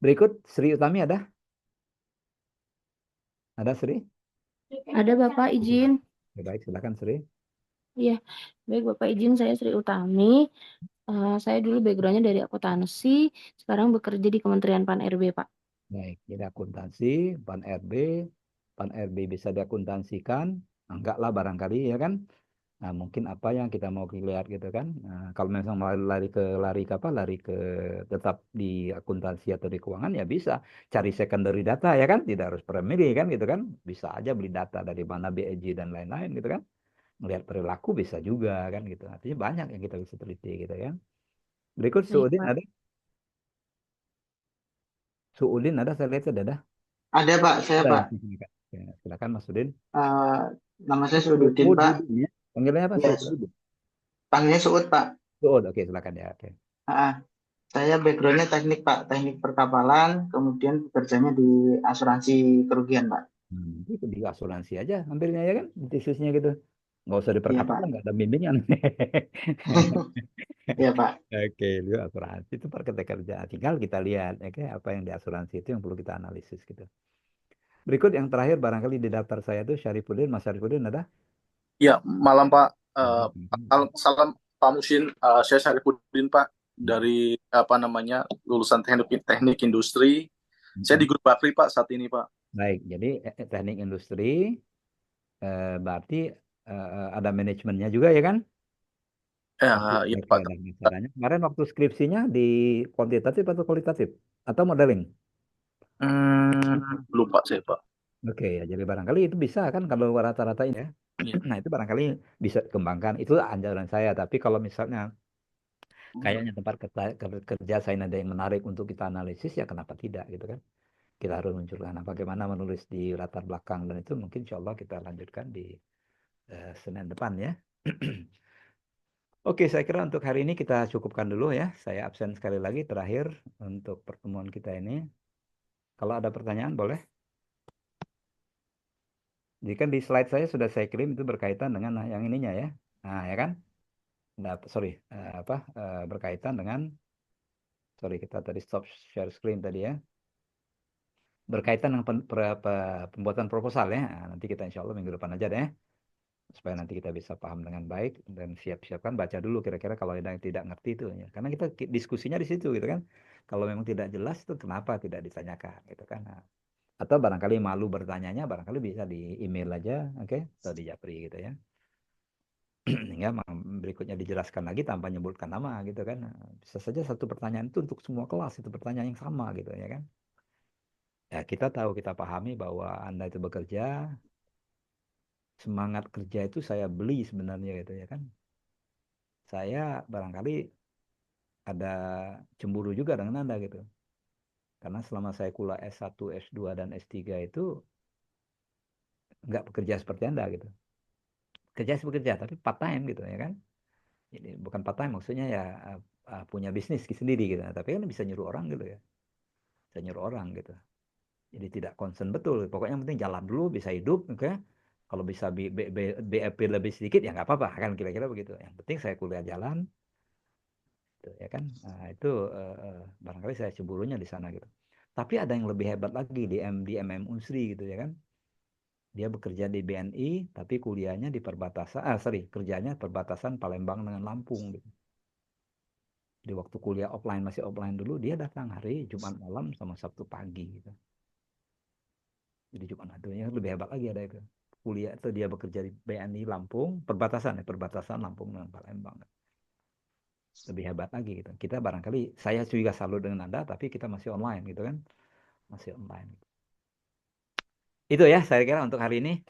Berikut Sri Utami ada? Ada Sri? Ada Bapak izin. Ya, baik, silakan Sri. Iya, baik Bapak izin saya Sri Utami. Saya dulu backgroundnya dari akuntansi, sekarang bekerja di Kementerian Pan-RB Pak. Baik, jadi akuntansi, Pan RB bisa diakuntansikan, enggak lah barangkali ya kan. Nah, mungkin apa yang kita mau lihat gitu kan. Nah, kalau memang lari ke tetap di akuntansi atau di keuangan ya bisa cari secondary data ya kan, tidak harus primary kan gitu kan. Bisa aja beli data dari mana BEJ dan lain-lain gitu kan. Melihat perilaku bisa juga kan gitu. Artinya banyak yang kita bisa teliti gitu ya. Berikut Baik Suudin Pak. ada? Suudin ada saya lihat ada. Ada Pak, saya Ada Pak. ya, silakan. Ya, silakan Mas Udin. Eh, nama saya Sududin Pak. Ya. Panggilnya apa? Ya, Suudin. panggilnya Suud Pak. Suud, oke silakan ya. Oke. Saya backgroundnya teknik Pak, teknik perkapalan, kemudian bekerjanya di asuransi kerugian Pak. Itu di asuransi aja hampirnya ya kan, khususnya gitu. Nggak usah di Iya Pak. perkapalan, nggak ada bimbingan. Iya Pak. Oke, lu asuransi itu paket kerja. Tinggal kita lihat, oke, apa yang di asuransi itu yang perlu kita analisis gitu. Berikut yang terakhir barangkali di daftar saya itu Syarifuddin, Mas Syarifuddin ada? Ya, malam Pak. Salam Pak Musin. Saya Syarifuddin Pak dari lulusan teknik industri. Saya di grup Bakri Pak saat ini Pak. Baik, jadi teknik industri berarti ada manajemennya juga ya kan? Iya Pak. Kemarin waktu skripsinya di kuantitatif atau kualitatif atau modeling? Lupa saya Pak. Oke ya, jadi barangkali itu bisa kan kalau rata-rata ini ya. Nah itu barangkali bisa dikembangkan. Itu anjuran saya. Tapi kalau misalnya kayaknya tempat kerja saya ada yang menarik untuk kita analisis ya kenapa tidak gitu kan? Kita harus munculkan. Nah, bagaimana menulis di latar belakang dan itu mungkin insya Allah kita lanjutkan di Senin depan ya. Oke, saya kira untuk hari ini kita cukupkan dulu ya. Saya absen sekali lagi terakhir untuk pertemuan kita ini. Kalau ada pertanyaan boleh. Jadi kan di slide saya sudah saya kirim itu berkaitan dengan yang ininya ya. Nah, ya kan? Nah, berkaitan dengan kita tadi stop share screen tadi ya. Berkaitan dengan pembuatan proposal ya. Nah, nanti kita insya Allah minggu depan aja deh. Supaya nanti kita bisa paham dengan baik dan siap-siapkan baca dulu kira-kira kalau ada yang tidak ngerti itu ya. Karena kita diskusinya di situ gitu kan. Kalau memang tidak jelas itu kenapa tidak ditanyakan gitu kan. Nah, atau barangkali malu bertanyanya barangkali bisa di email aja, oke? Atau di Japri gitu ya. Hingga berikutnya dijelaskan lagi tanpa menyebutkan nama gitu kan. Nah, bisa saja satu pertanyaan itu untuk semua kelas itu pertanyaan yang sama gitu ya kan. Ya kita tahu, kita pahami bahwa Anda itu bekerja, semangat kerja itu saya beli sebenarnya gitu ya kan. Saya barangkali ada cemburu juga dengan Anda gitu. Karena selama saya kuliah S1, S2, dan S3 itu nggak bekerja seperti Anda gitu. Bekerja, tapi part time gitu ya kan. Jadi bukan part time maksudnya ya punya bisnis sendiri gitu. Tapi kan bisa nyuruh orang gitu ya. Bisa nyuruh orang gitu. Jadi tidak concern betul. Pokoknya yang penting jalan dulu, bisa hidup, oke. Kalau bisa BEP lebih sedikit ya nggak apa-apa kan kira-kira begitu. Yang penting saya kuliah jalan, gitu, ya kan. Nah, itu barangkali saya cemburunya di sana gitu. Tapi ada yang lebih hebat lagi di MM Unsri gitu ya kan. Dia bekerja di BNI, tapi kuliahnya di perbatasan, kerjanya perbatasan Palembang dengan Lampung gitu. Di waktu kuliah offline masih offline dulu, dia datang hari Jumat malam sama Sabtu pagi gitu. Jadi Jumat satunya lebih hebat lagi ada itu. Kuliah itu dia bekerja di BNI Lampung, perbatasan Lampung dengan Palembang. Lebih hebat lagi gitu. Kita barangkali, saya juga salut dengan Anda, tapi kita masih online gitu kan. Masih online. Itu ya saya kira untuk hari ini.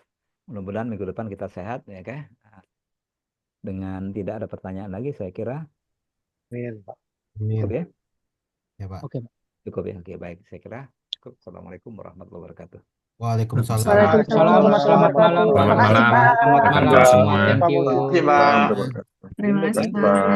Mudah-mudahan minggu depan kita sehat ya kan. Dengan tidak ada pertanyaan lagi saya kira Amin, Pak. cukup ya. Ya, Pak. Oke, Pak. Cukup ya. Oke, baik. Saya kira cukup. Assalamualaikum warahmatullahi wabarakatuh. Waalaikumsalam. Waalaikumsalam warahmatullahi wabarakatuh. Selamat Makasih, malam. Pak. Terima kasih semua. Thank you. Terima kasih, Pak. Terima kasih, Bye. Pak.